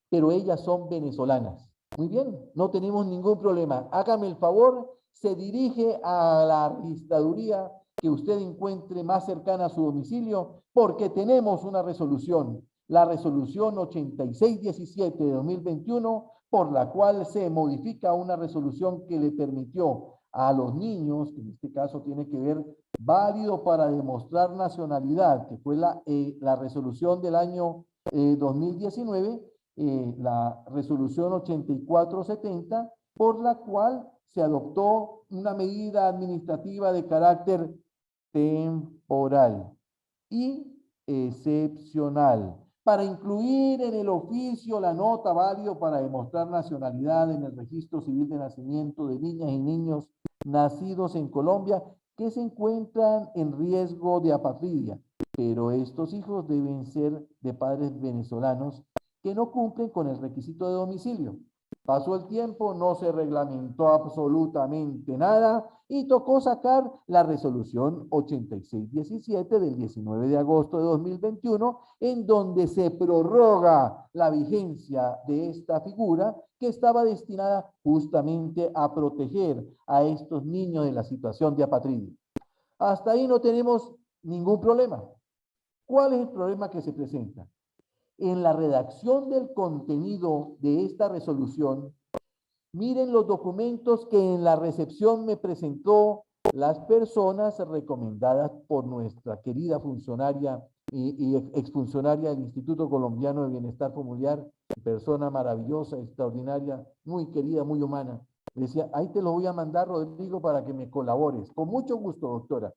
pero ellas son venezolanas. Muy bien, no tenemos ningún problema. Hágame el favor, se dirige a la registraduría que usted encuentre más cercana a su domicilio, porque tenemos una resolución, la resolución 8617 de 2021, por la cual se modifica una resolución que le permitió a los niños, que en este caso tiene que ver válido para demostrar nacionalidad, que fue la resolución del año 2019, la resolución 8470, por la cual se adoptó una medida administrativa de carácter temporal y excepcional para incluir en el oficio la nota válido para demostrar nacionalidad en el registro civil de nacimiento de niñas y niños nacidos en Colombia que se encuentran en riesgo de apatridia, pero estos hijos deben ser de padres venezolanos que no cumplen con el requisito de domicilio. Pasó el tiempo, no se reglamentó absolutamente nada y tocó sacar la resolución 8617 del 19 de agosto de 2021, en donde se prorroga la vigencia de esta figura que estaba destinada justamente a proteger a estos niños de la situación de apatridia. Hasta ahí no tenemos ningún problema. ¿Cuál es el problema que se presenta? En la redacción del contenido de esta resolución, miren los documentos que en la recepción me presentó las personas recomendadas por nuestra querida funcionaria y exfuncionaria del Instituto Colombiano de Bienestar Familiar, persona maravillosa, extraordinaria, muy querida, muy humana. Decía, ahí te lo voy a mandar, Rodrigo, para que me colabores. Con mucho gusto, doctora.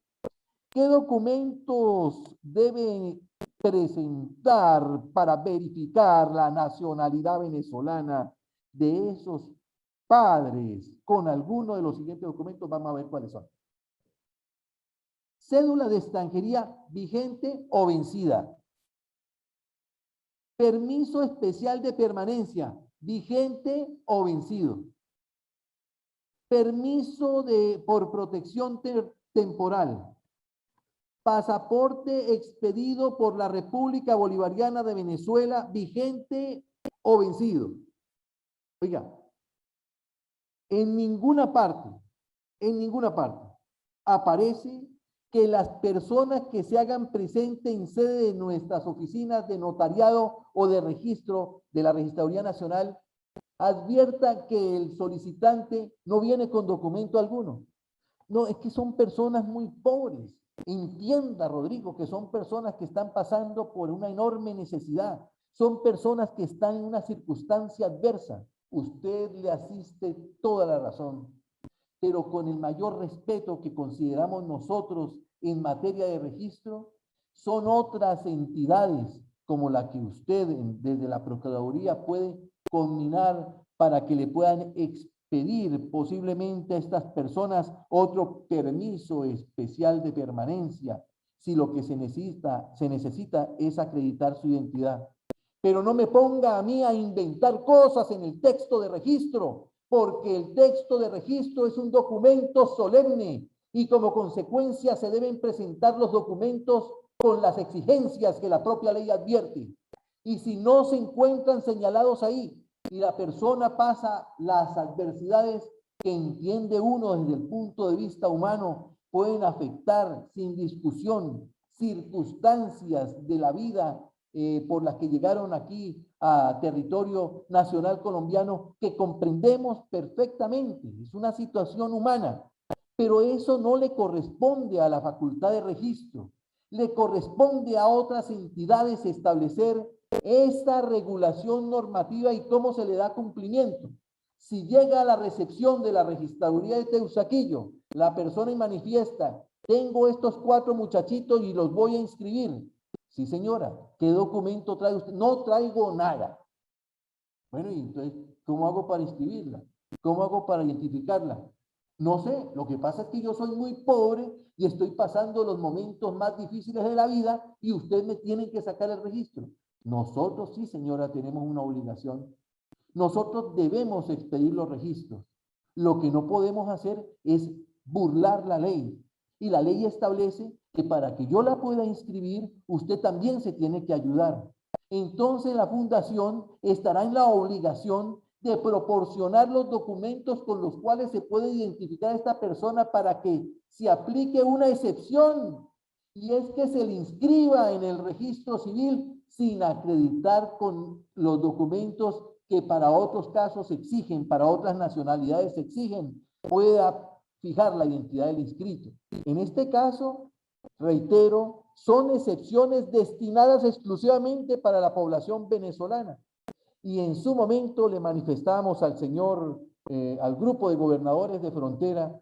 ¿Qué documentos debe presentar para verificar la nacionalidad venezolana de esos padres? Con alguno de los siguientes documentos vamos a ver cuáles son. Cédula de extranjería vigente o vencida. Permiso especial de permanencia vigente o vencido. Permiso por protección temporal. Pasaporte expedido por la República Bolivariana de Venezuela, vigente o vencido. Oiga, en ninguna parte aparece que las personas que se hagan presente en sede de nuestras oficinas de notariado o de registro de la Registraduría Nacional advierta que el solicitante no viene con documento alguno. No, es que son personas muy pobres. Entienda, Rodrigo, que son personas que están pasando por una enorme necesidad. Son personas que están en una circunstancia adversa. Usted le asiste toda la razón, pero con el mayor respeto que consideramos nosotros en materia de registro, son otras entidades como la que usted desde la Procuraduría puede combinar para que le puedan expedir pedir posiblemente a estas personas otro permiso especial de permanencia, si lo que se necesita es acreditar su identidad. Pero no me ponga a mí a inventar cosas en el texto de registro, porque el texto de registro es un documento solemne y como consecuencia se deben presentar los documentos con las exigencias que la propia ley advierte. Y si no se encuentran señalados ahí y la persona pasa las adversidades que entiende uno desde el punto de vista humano, pueden afectar sin discusión circunstancias de la vida por las que llegaron aquí a territorio nacional colombiano, que comprendemos perfectamente. Es una situación humana, pero eso no le corresponde a la facultad de registro. Le corresponde a otras entidades establecer esta regulación normativa y cómo se le da cumplimiento. Si llega a la recepción de la registraduría de Teusaquillo, la persona y manifiesta: tengo estos 4 muchachitos y los voy a inscribir. Sí, señora, ¿qué documento trae usted? No traigo nada. Bueno, y entonces, ¿cómo hago para inscribirla? ¿Cómo hago para identificarla? No sé, lo que pasa es que yo soy muy pobre y estoy pasando los momentos más difíciles de la vida y ustedes me tienen que sacar el registro. Nosotros sí, señora, tenemos una obligación. Nosotros debemos expedir los registros. Lo que no podemos hacer es burlar la ley. Y la ley establece que para que yo la pueda inscribir, usted también se tiene que ayudar. Entonces la fundación estará en la obligación de proporcionar los documentos con los cuales se puede identificar a esta persona para que se aplique una excepción, y es que se le inscriba en el registro civil sin acreditar con los documentos que para otros casos exigen, para otras nacionalidades exigen, pueda fijar la identidad del inscrito. En este caso, reitero, son excepciones destinadas exclusivamente para la población venezolana. Y en su momento le manifestamos al señor, al grupo de gobernadores de frontera,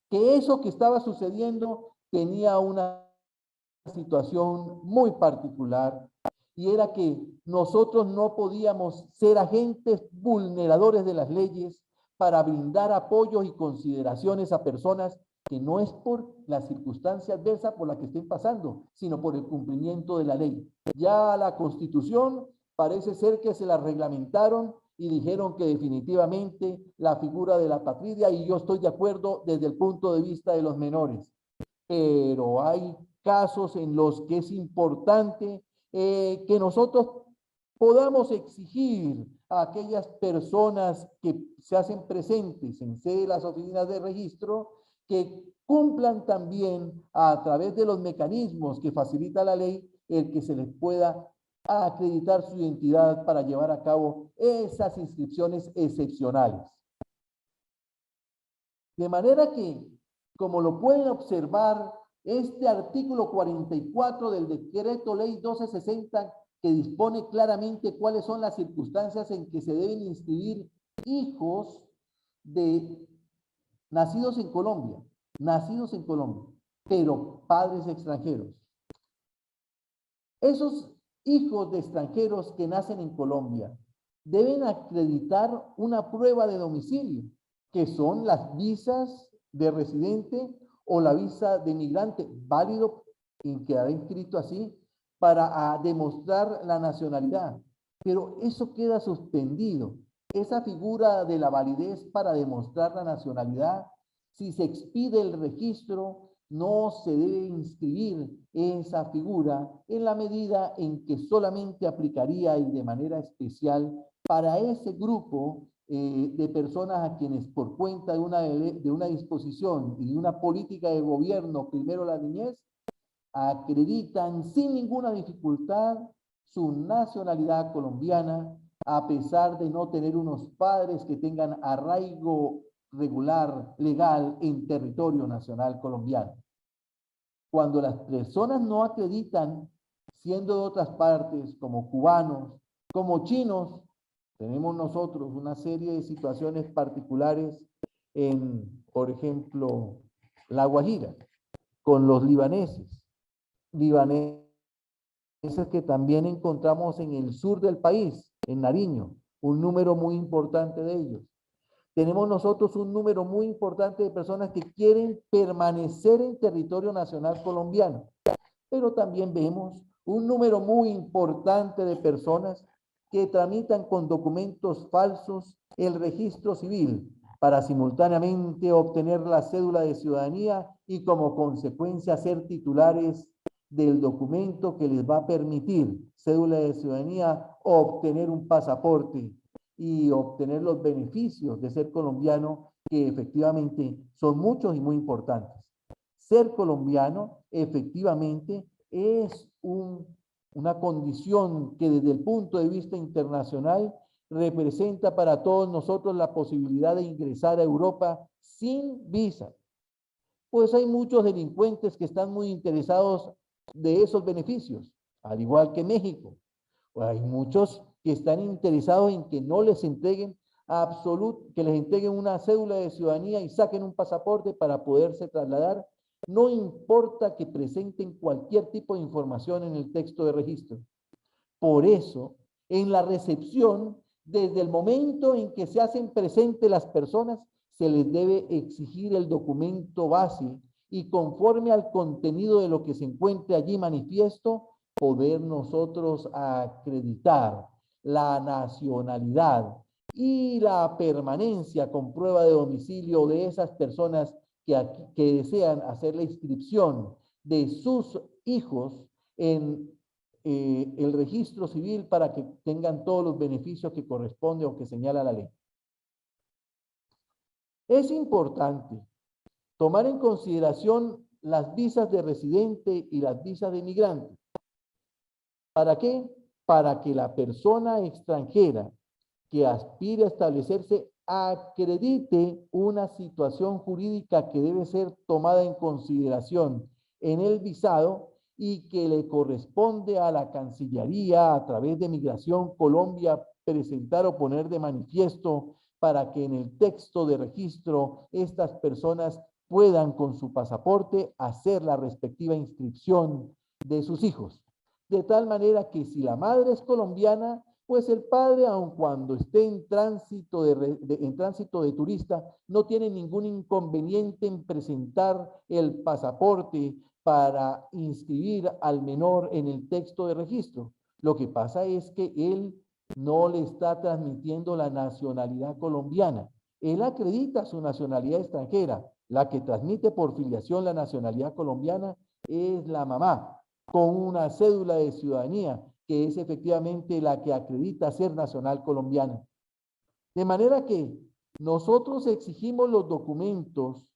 que eso que estaba sucediendo tenía una situación muy particular, y era que nosotros no podíamos ser agentes vulneradores de las leyes para brindar apoyos y consideraciones a personas que no es por la circunstancia adversa por la que estén pasando, sino por el cumplimiento de la ley. Ya la Constitución parece ser que se la reglamentaron y dijeron que definitivamente la figura de la patria, y yo estoy de acuerdo desde el punto de vista de los menores, pero hay casos en los que es importante que nosotros podamos exigir a aquellas personas que se hacen presentes en sede de las oficinas de registro que cumplan también a través de los mecanismos que facilita la ley el que se les pueda acreditar su identidad para llevar a cabo esas inscripciones excepcionales. De manera que, como lo pueden observar, este artículo 44 del decreto ley 1260, que dispone claramente cuáles son las circunstancias en que se deben inscribir hijos nacidos en Colombia, pero padres extranjeros. Esos hijos de extranjeros que nacen en Colombia deben acreditar una prueba de domicilio, que son las visas de residente o la visa de migrante, válido en quedar inscrito así, para demostrar la nacionalidad. Pero eso queda suspendido. Esa figura de la validez para demostrar la nacionalidad, si se expide el registro, no se debe inscribir esa figura en la medida en que solamente aplicaría y de manera especial para ese grupo de personas a quienes por cuenta de una disposición y de una política de gobierno, primero la niñez, acreditan sin ninguna dificultad su nacionalidad colombiana, a pesar de no tener unos padres que tengan arraigo regular, legal, en territorio nacional colombiano. Cuando las personas no acreditan, siendo de otras partes, como cubanos, como chinos, tenemos nosotros una serie de situaciones particulares en, por ejemplo, La Guajira, con los libaneses que también encontramos en el sur del país, en Nariño, un número muy importante de ellos. tenemos nosotros un número muy importante de personas que quieren permanecer en territorio nacional colombiano, pero también vemos un número muy importante de personas que tramitan con documentos falsos el registro civil para simultáneamente obtener la cédula de ciudadanía y como consecuencia ser titulares del documento que les va a permitir, cédula de ciudadanía, obtener un pasaporte y obtener los beneficios de ser colombiano, que efectivamente son muchos y muy importantes. Ser colombiano efectivamente es una condición que desde el punto de vista internacional representa para todos nosotros la posibilidad de ingresar a Europa sin visa. Pues hay muchos delincuentes que están muy interesados de esos beneficios, al igual que México. Hay muchos que están interesados en que no les entreguen que les entreguen una cédula de ciudadanía y saquen un pasaporte para poderse trasladar. No importa que presenten cualquier tipo de información en el texto de registro. Por eso, en la recepción, desde el momento en que se hacen presentes las personas, se les debe exigir el documento base y conforme al contenido de lo que se encuentre allí manifiesto, poder nosotros acreditar la nacionalidad y la permanencia con prueba de domicilio de esas personas que desean hacer la inscripción de sus hijos en el registro civil para que tengan todos los beneficios que corresponde o que señala la ley. Es importante tomar en consideración las visas de residente y las visas de inmigrante. ¿Para qué? Para que la persona extranjera que aspire a establecerse acredite una situación jurídica que debe ser tomada en consideración en el visado y que le corresponde a la Cancillería a través de Migración Colombia presentar o poner de manifiesto para que en el texto de registro estas personas puedan con su pasaporte hacer la respectiva inscripción de sus hijos. De tal manera que si la madre es colombiana, pues el padre, aun cuando esté en tránsito de turista, no tiene ningún inconveniente en presentar el pasaporte para inscribir al menor en el texto de registro. Lo que pasa es que él no le está transmitiendo la nacionalidad colombiana. Él acredita su nacionalidad extranjera. La que transmite por filiación la nacionalidad colombiana es la mamá, con una cédula de ciudadanía, que es efectivamente la que acredita ser nacional colombiana. De manera que nosotros exigimos los documentos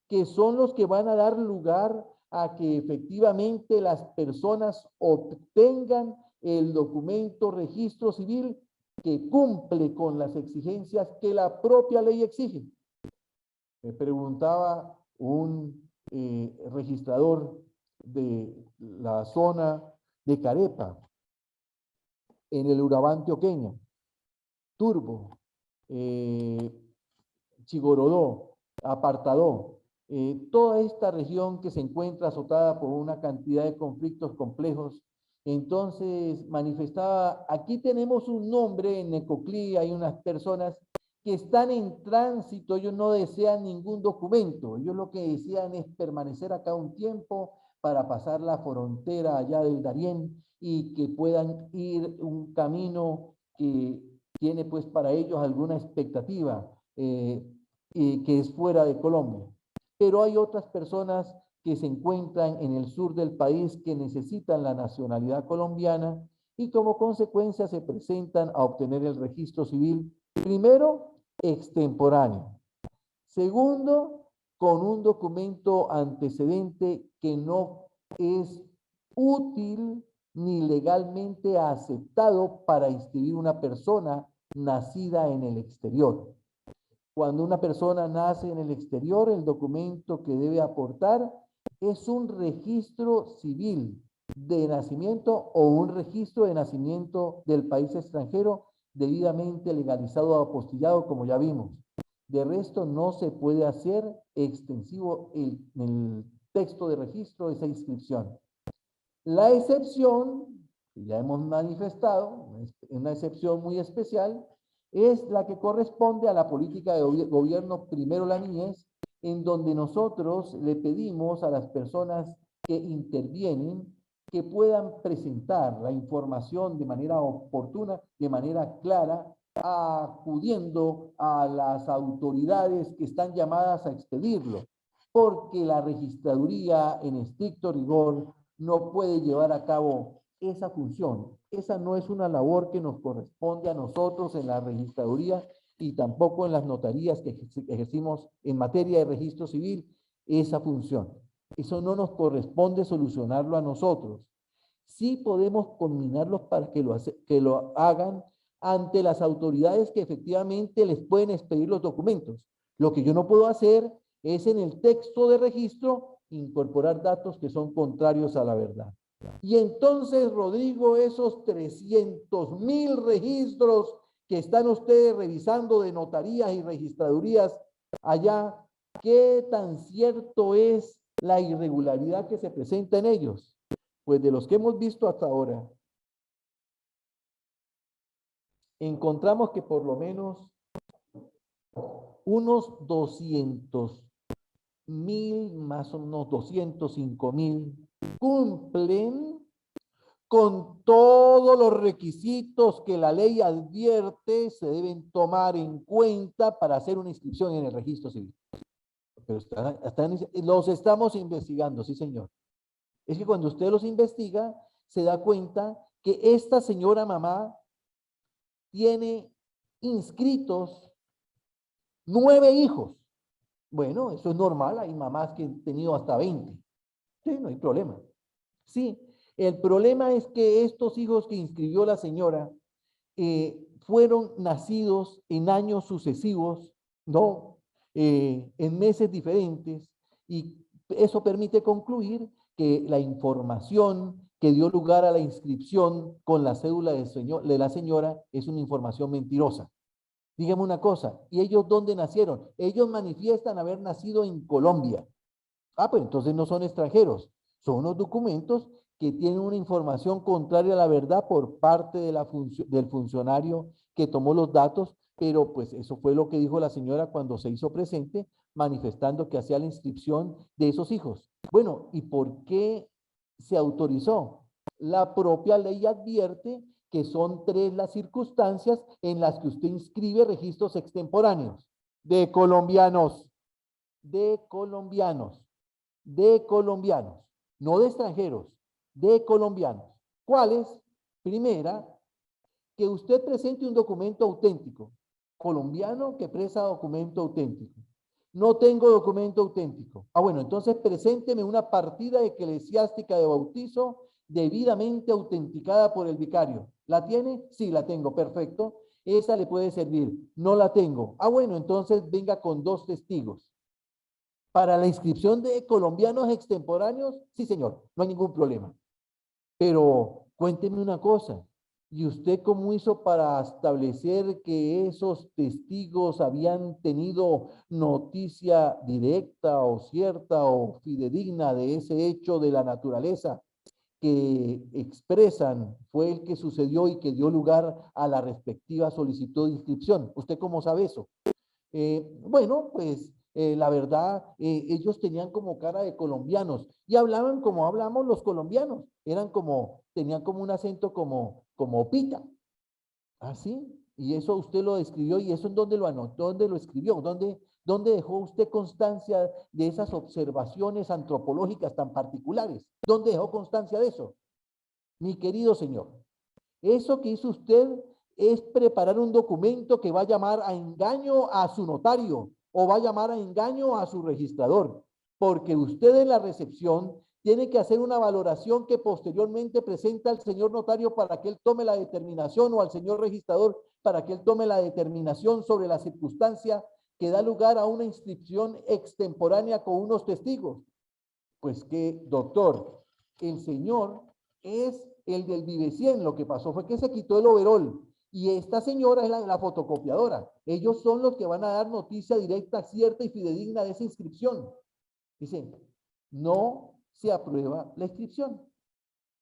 que son los que van a dar lugar a que efectivamente las personas obtengan el documento registro civil que cumple con las exigencias que la propia ley exige. Me preguntaba un registrador de la zona de Carepa, en el Urabá antioqueño, Turbo, Chigorodó, Apartadó, toda esta región que se encuentra azotada por una cantidad de conflictos complejos. Entonces manifestaba, aquí tenemos un nombre en Necoclí, hay unas personas que están en tránsito, ellos no desean ningún documento, ellos lo que desean es permanecer acá un tiempo para pasar la frontera allá del Darién y que puedan ir un camino que tiene pues para ellos alguna expectativa que es fuera de Colombia. Pero hay otras personas que se encuentran en el sur del país que necesitan la nacionalidad colombiana y como consecuencia se presentan a obtener el registro civil, primero, extemporáneo. Segundo, con un documento antecedente que no es útil ni legalmente aceptado para inscribir una persona nacida en el exterior. Cuando una persona nace en el exterior, el documento que debe aportar es un registro civil de nacimiento o un registro de nacimiento del país extranjero debidamente legalizado o apostillado, como ya vimos. De resto, no se puede hacer extensivo el texto de registro de esa inscripción. La excepción, que ya hemos manifestado, una excepción muy especial, es la que corresponde a la política de gobierno Primero la Niñez, en donde nosotros le pedimos a las personas que intervienen que puedan presentar la información de manera oportuna, de manera clara, acudiendo a las autoridades que están llamadas a expedirlo, porque la registraduría en estricto rigor no puede llevar a cabo esa función. Esa no es una labor que nos corresponde a nosotros en la registraduría y tampoco en las notarías que ejercimos en materia de registro civil, esa función. Eso no nos corresponde solucionarlo a nosotros. Sí podemos combinarlos para que lo hagan ante las autoridades que efectivamente les pueden expedir los documentos. Lo que yo no puedo hacer es en el texto de registro incorporar datos que son contrarios a la verdad. Y entonces, Rodrigo, esos 300.000 registros que están ustedes revisando de notarías y registradurías allá, ¿qué tan cierto es la irregularidad que se presenta en ellos? Pues de los que hemos visto hasta ahora, encontramos que por lo menos unos 200.000, más o menos 205.000, cumplen con todos los requisitos que la ley advierte se deben tomar en cuenta para hacer una inscripción en el registro civil. Pero los estamos investigando, sí señor. Es que cuando usted los investiga, se da cuenta que esta señora mamá tiene inscritos 9 hijos. Bueno, eso es normal, hay mamás que han tenido hasta 20. Sí, no hay problema. Sí, el problema es que estos hijos que inscribió la señora fueron nacidos en años sucesivos, ¿no? En meses diferentes, y eso permite concluir que la información que dio lugar a la inscripción con la cédula de la señora es una información mentirosa. Dígame una cosa, ¿y ellos dónde nacieron? Ellos manifiestan haber nacido en Colombia. Ah, pues entonces no son extranjeros, son unos documentos que tienen una información contraria a la verdad por parte de del funcionario que tomó los datos, pero pues eso fue lo que dijo la señora cuando se hizo presente, manifestando que hacía la inscripción de esos hijos. Bueno, ¿y por qué se autorizó? La propia ley advierte que son 3 las circunstancias en las que usted inscribe registros extemporáneos de colombianos, de colombianos, no de extranjeros, de colombianos. ¿Cuáles? Primera, que usted presente un documento auténtico, colombiano que presta documento auténtico. No tengo documento auténtico. Ah, bueno, entonces presénteme una partida eclesiástica de bautizo debidamente autenticada por el vicario. ¿La tiene? Sí, la tengo, perfecto. Esa le puede servir. No la tengo. Ah, bueno, entonces venga con 2 testigos. Para la inscripción de colombianos extemporáneos, sí, señor, no hay ningún problema. Pero cuénteme una cosa, ¿y usted cómo hizo para establecer que esos testigos habían tenido noticia directa o cierta o fidedigna de ese hecho de la naturaleza que expresan fue el que sucedió y que dio lugar a la respectiva solicitud de inscripción? ¿Usted cómo sabe eso? Bueno, pues la verdad, ellos tenían como cara de colombianos y hablaban como hablamos los colombianos, tenían como un acento como pita, así, y eso usted lo describió, y eso en dónde lo anotó, dónde lo escribió, dónde dejó usted constancia de esas observaciones antropológicas tan particulares, dónde dejó constancia de eso, mi querido señor. Eso que hizo usted es preparar un documento que va a llamar a engaño a su notario o va a llamar a engaño a su registrador, porque usted en la recepción tiene que hacer una valoración que posteriormente presenta al señor notario para que él tome la determinación, o al señor registrador para que él tome la determinación sobre la circunstancia que da lugar a una inscripción extemporánea con unos testigos. Pues que, doctor, el señor es el del Vive 100. Lo que pasó fue que se quitó el overol y esta señora es la fotocopiadora. Ellos son los que van a dar noticia directa, cierta y fidedigna de esa inscripción. Dicen, no se aprueba la inscripción.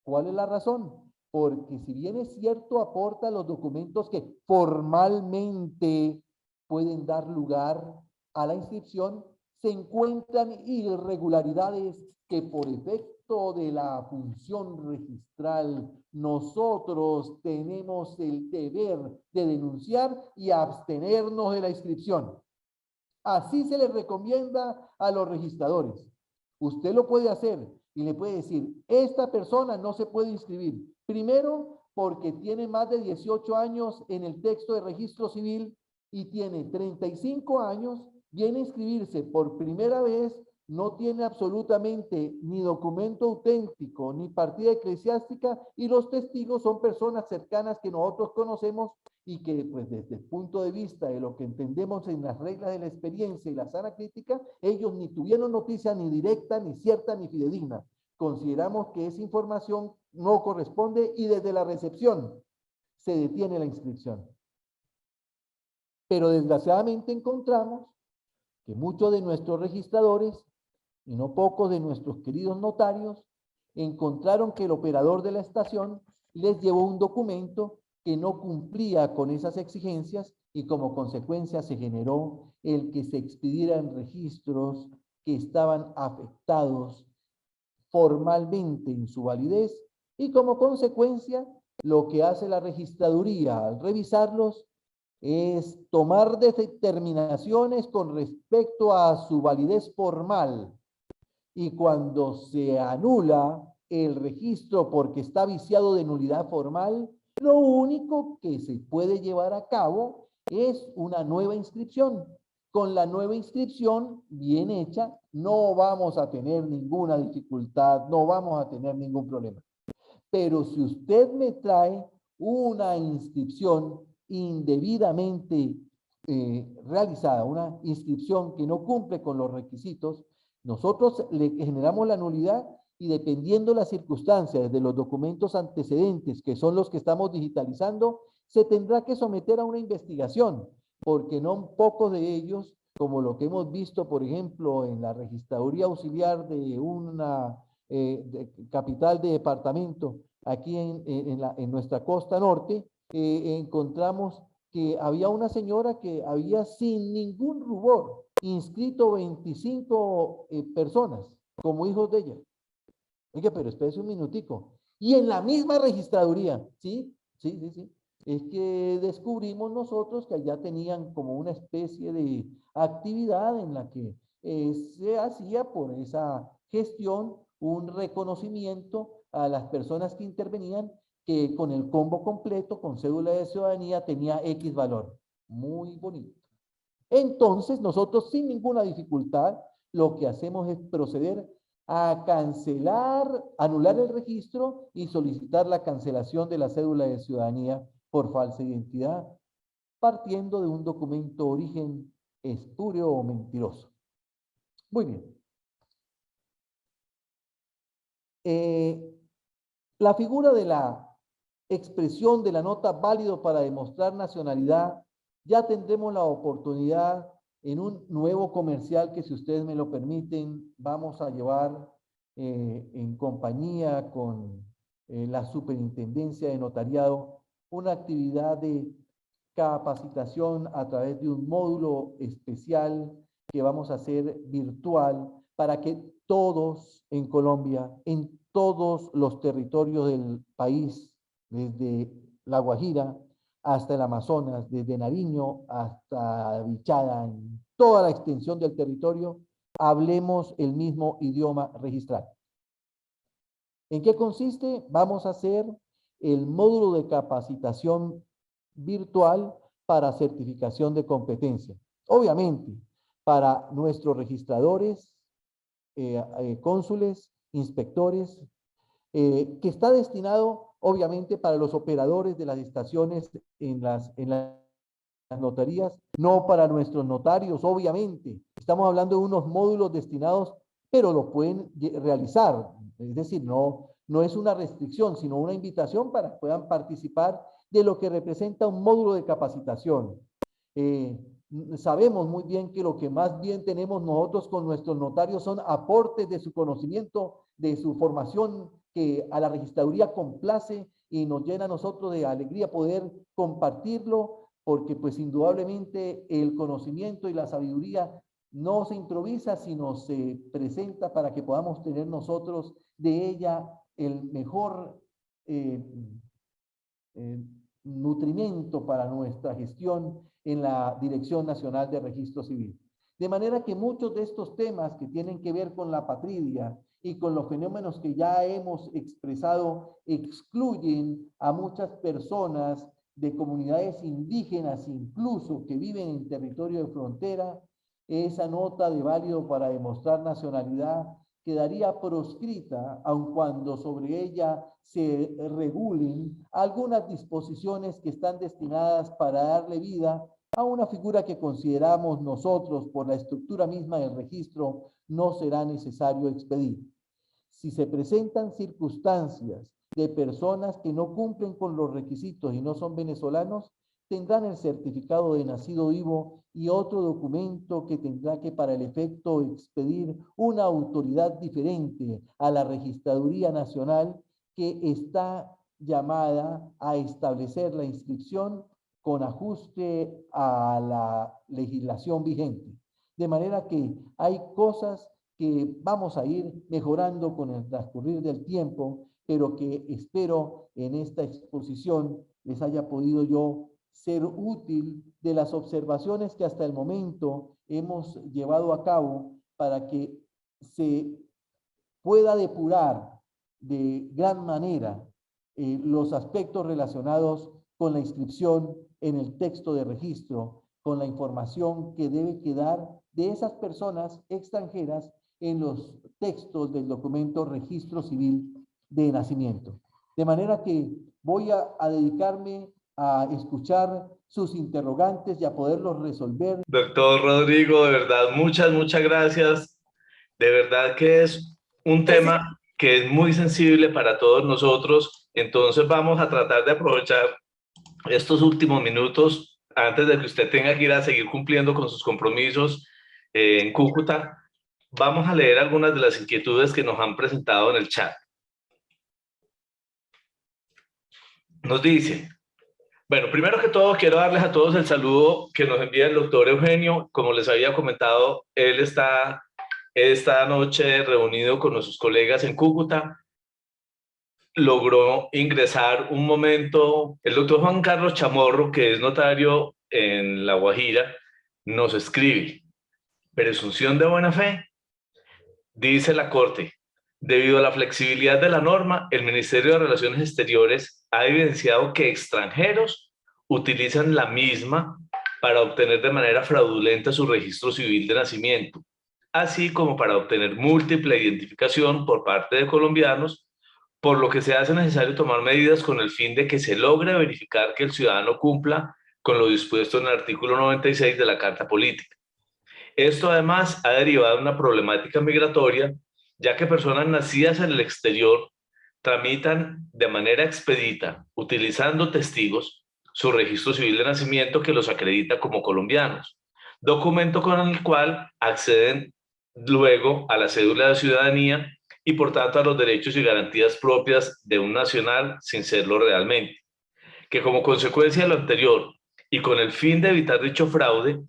¿Cuál es la razón? porque si bien es cierto, aporta los documentos que formalmente pueden dar lugar a la inscripción, se encuentran irregularidades que por efecto de la función registral nosotros tenemos el deber de denunciar y abstenernos de la inscripción. Así se les recomienda a los registradores. Usted lo puede hacer y le puede decir, esta persona no se puede inscribir. Primero, porque tiene más de 18 años en el texto de registro civil y tiene 35 años, viene a inscribirse por primera vez, no tiene absolutamente ni documento auténtico, ni partida eclesiástica, y los testigos son personas cercanas que nosotros conocemos y que, pues, desde el punto de vista de lo que entendemos en las reglas de la experiencia y la sana crítica, ellos ni tuvieron noticia ni directa, ni cierta, ni fidedigna. Consideramos que esa información no corresponde y desde la recepción se detiene la inscripción. Pero desgraciadamente encontramos que muchos de nuestros registradores y no pocos de nuestros queridos notarios encontraron que el operador de la estación les llevó un documento que no cumplía con esas exigencias y como consecuencia se generó el que se expidieran registros que estaban afectados formalmente en su validez y como consecuencia lo que hace la registraduría al revisarlos es tomar determinaciones con respecto a su validez formal y cuando se anula el registro porque está viciado de nulidad formal, lo único que se puede llevar a cabo es una nueva inscripción. Con la nueva inscripción bien hecha, no vamos a tener ninguna dificultad, no vamos a tener ningún problema. Pero si usted me trae una inscripción indebidamente realizada, una inscripción que no cumple con los requisitos, nosotros le generamos la nulidad y dependiendo las circunstancias de los documentos antecedentes, que son los que estamos digitalizando, se tendrá que someter a una investigación, porque no pocos de ellos, como lo que hemos visto, por ejemplo, en la registraduría auxiliar de una capital de departamento, aquí en nuestra costa norte, encontramos que había una señora que había sin ningún rubor inscrito 25 personas como hijos de ella. Oiga, pero espérese un minutico. Y en la misma registraduría, ¿sí? Sí. Es que descubrimos nosotros que allá tenían como una especie de actividad en la que se hacía por esa gestión un reconocimiento a las personas que intervenían que con el combo completo, con cédula de ciudadanía, tenía X valor. Muy bonito. Entonces, nosotros sin ninguna dificultad, lo que hacemos es proceder a cancelar, anular el registro y solicitar la cancelación de la cédula de ciudadanía por falsa identidad, partiendo de un documento origen espurio o mentiroso. Muy bien. La figura de la expresión de la nota válido para demostrar nacionalidad, ya tendremos la oportunidad en un nuevo comercial que, si ustedes me lo permiten, vamos a llevar en compañía con la Superintendencia de Notariado, una actividad de capacitación a través de un módulo especial que vamos a hacer virtual para que todos en Colombia, en todos los territorios del país, desde La Guajira hasta el Amazonas, desde Nariño hasta Vichada, en toda la extensión del territorio, hablemos el mismo idioma registral. ¿En qué consiste? Vamos a hacer el módulo de capacitación virtual para certificación de competencia. Obviamente, para nuestros registradores, cónsules, inspectores, que está destinado obviamente para los operadores de las estaciones en las notarías, no para nuestros notarios, obviamente. Estamos hablando de unos módulos destinados, pero lo pueden realizar. Es decir, no es una restricción, sino una invitación para que puedan participar de lo que representa un módulo de capacitación. Sabemos muy bien que lo que más bien tenemos nosotros con nuestros notarios son aportes de su conocimiento, de su formación, que a la registraduría complace y nos llena a nosotros de alegría poder compartirlo, porque pues indudablemente el conocimiento y la sabiduría no se improvisa, sino se presenta para que podamos tener nosotros de ella el mejor eh, nutrimento para nuestra gestión en la Dirección Nacional de Registro Civil. De manera que muchos de estos temas que tienen que ver con la patria y con los fenómenos que ya hemos expresado excluyen a muchas personas de comunidades indígenas, incluso que viven en territorio de frontera. Esa nota de válido para demostrar nacionalidad quedaría proscrita, aun cuando sobre ella se regulen algunas disposiciones que están destinadas para darle vida a una figura que consideramos nosotros, por la estructura misma del registro, no será necesario expedir. Si se presentan circunstancias de personas que no cumplen con los requisitos y no son venezolanos, tendrán el certificado de nacido vivo y otro documento que tendrá que para el efecto expedir una autoridad diferente a la Registraduría Nacional, que está llamada a establecer la inscripción con ajuste a la legislación vigente. De manera que hay cosas que vamos a ir mejorando con el transcurrir del tiempo, pero que espero en esta exposición les haya podido yo ser útil de las observaciones que hasta el momento hemos llevado a cabo para que se pueda depurar de gran manera los aspectos relacionados con la inscripción en el texto de registro, con la información que debe quedar de esas personas extranjeras en los textos del documento Registro Civil de Nacimiento. De manera que voy a dedicarme a escuchar sus interrogantes y a poderlos resolver. Doctor Rodrigo, de verdad, muchas gracias. De verdad que es un tema que es muy sensible para todos nosotros. Entonces vamos a tratar de aprovechar estos últimos minutos antes de que usted tenga que ir a seguir cumpliendo con sus compromisos en Cúcuta. Vamos a leer algunas de las inquietudes que nos han presentado en el chat. Nos dice, bueno, primero que todo quiero darles a todos el saludo que nos envía el doctor Eugenio. Como les había comentado, él está esta noche reunido con nuestros colegas en Cúcuta. Logró ingresar un momento, el doctor Juan Carlos Chamorro, que es notario en La Guajira, nos escribe, presunción de buena fe, dice la Corte, debido a la flexibilidad de la norma, el Ministerio de Relaciones Exteriores ha evidenciado que extranjeros utilizan la misma para obtener de manera fraudulenta su registro civil de nacimiento, así como para obtener múltiple identificación por parte de colombianos, por lo que se hace necesario tomar medidas con el fin de que se logre verificar que el ciudadano cumpla con lo dispuesto en el artículo 96 de la Carta Política. Esto además ha derivado de una problemática migratoria, ya que personas nacidas en el exterior tramitan de manera expedita, utilizando testigos, su registro civil de nacimiento que los acredita como colombianos, documento con el cual acceden luego a la cédula de ciudadanía y por tanto a los derechos y garantías propias de un nacional sin serlo realmente. Que como consecuencia de lo anterior y con el fin de evitar dicho fraude,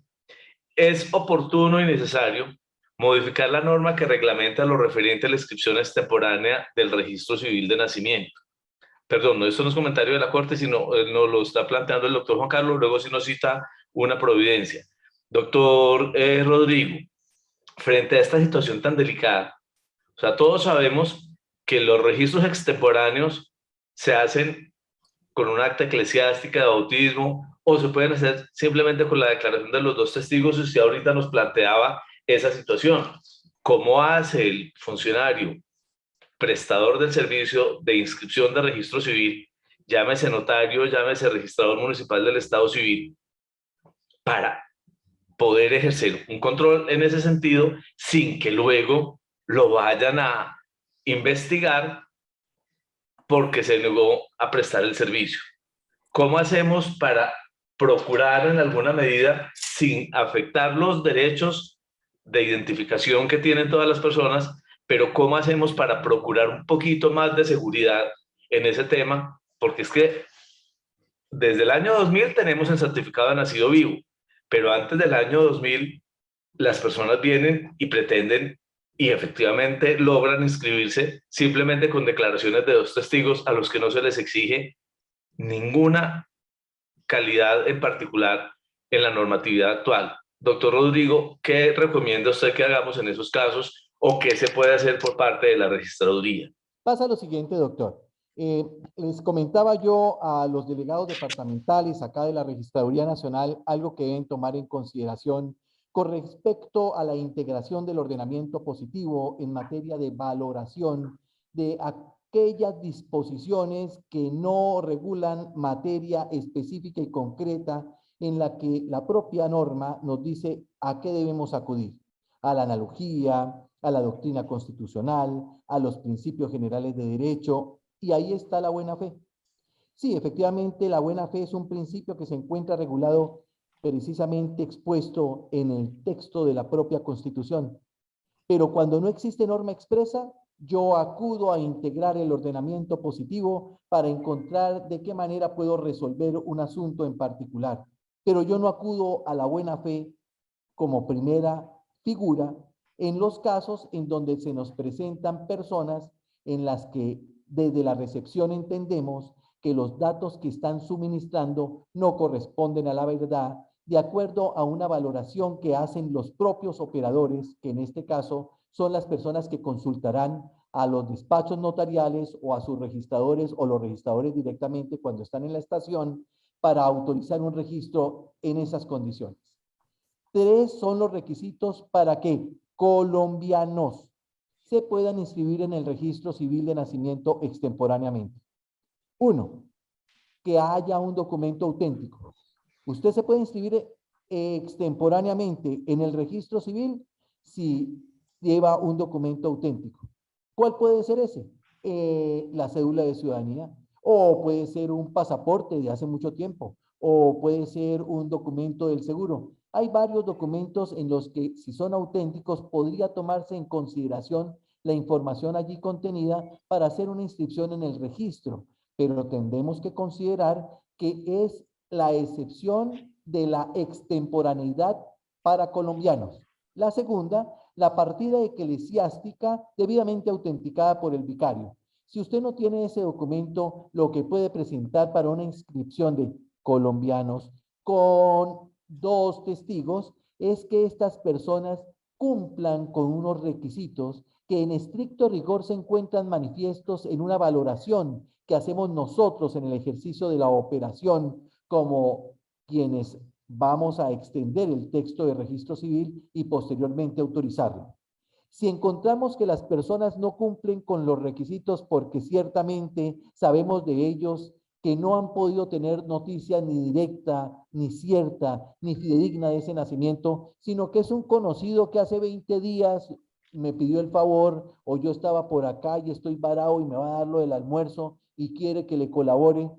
es oportuno y necesario modificar la norma que reglamenta lo referente a la inscripción extemporánea del registro civil de nacimiento. Perdón, no, esto no es comentario de la Corte, sino nos lo está planteando el doctor Juan Carlos, luego sí nos cita una providencia. Doctor Rodrigo, frente a esta situación tan delicada, o sea, todos sabemos que los registros extemporáneos se hacen con una acta eclesiástica de bautismo o se pueden hacer simplemente con la declaración de los dos testigos. Y usted ahorita nos planteaba esa situación. ¿Cómo hace el funcionario prestador del servicio de inscripción de registro civil, llámese notario, llámese registrador municipal del Estado Civil, para poder ejercer un control en ese sentido sin que luego lo vayan a investigar porque se negó a prestar el servicio? ¿Cómo hacemos para procurar en alguna medida, sin afectar los derechos de identificación que tienen todas las personas, pero cómo hacemos para procurar un poquito más de seguridad en ese tema porque es que desde el año 2000 tenemos el certificado de nacido vivo, pero antes del año 2000 las personas vienen y pretenden y efectivamente logran inscribirse simplemente con declaraciones de 2 testigos a los que no se les exige ninguna calidad en particular en la normatividad actual. Doctor Rodrigo, ¿qué recomienda usted que hagamos en esos casos o qué se puede hacer por parte de la registraduría? Pasa lo siguiente, doctor. Les comentaba yo a los delegados departamentales acá de la Registraduría Nacional algo que deben tomar en consideración con respecto a la integración del ordenamiento positivo en materia de valoración de aquellas disposiciones que no regulan materia específica y concreta en la que la propia norma nos dice a qué debemos acudir: a la analogía, a la doctrina constitucional, a los principios generales de derecho, y ahí está la buena fe. Sí, efectivamente, la buena fe es un principio que se encuentra regulado precisamente expuesto en el texto de la propia Constitución. Pero cuando no existe norma expresa, yo acudo a integrar el ordenamiento positivo para encontrar de qué manera puedo resolver un asunto en particular. Pero yo no acudo a la buena fe como primera figura en los casos en donde se nos presentan personas en las que desde la recepción entendemos que los datos que están suministrando no corresponden a la verdad, de acuerdo a una valoración que hacen los propios operadores, que en este caso son las personas que consultarán a los despachos notariales o a sus registradores o los registradores directamente cuando están en la estación para autorizar un registro en esas condiciones. 3 son los requisitos para que colombianos se puedan inscribir en el registro civil de nacimiento extemporáneamente. 1, que haya un documento auténtico. Usted se puede inscribir extemporáneamente en el registro civil si lleva un documento auténtico. ¿Cuál puede ser ese? La cédula de ciudadanía, o puede ser un pasaporte de hace mucho tiempo, o puede ser un documento del seguro. Hay varios documentos en los que, si son auténticos, podría tomarse en consideración la información allí contenida para hacer una inscripción en el registro, pero tendremos que considerar que es la excepción de la extemporaneidad para colombianos. La segunda, la partida eclesiástica debidamente autenticada por el vicario. Si usted no tiene ese documento, lo que puede presentar para una inscripción de colombianos con 2 testigos es que estas personas cumplan con unos requisitos que en estricto rigor se encuentran manifiestos en una valoración que hacemos nosotros en el ejercicio de la operación como quienes vamos a extender el texto de registro civil y posteriormente autorizarlo. Si encontramos que las personas no cumplen con los requisitos porque ciertamente sabemos de ellos que no han podido tener noticia ni directa, ni cierta, ni fidedigna de ese nacimiento, sino que es un conocido que hace 20 días me pidió el favor, o yo estaba por acá y estoy varado y me va a dar lo del almuerzo y quiere que le colabore,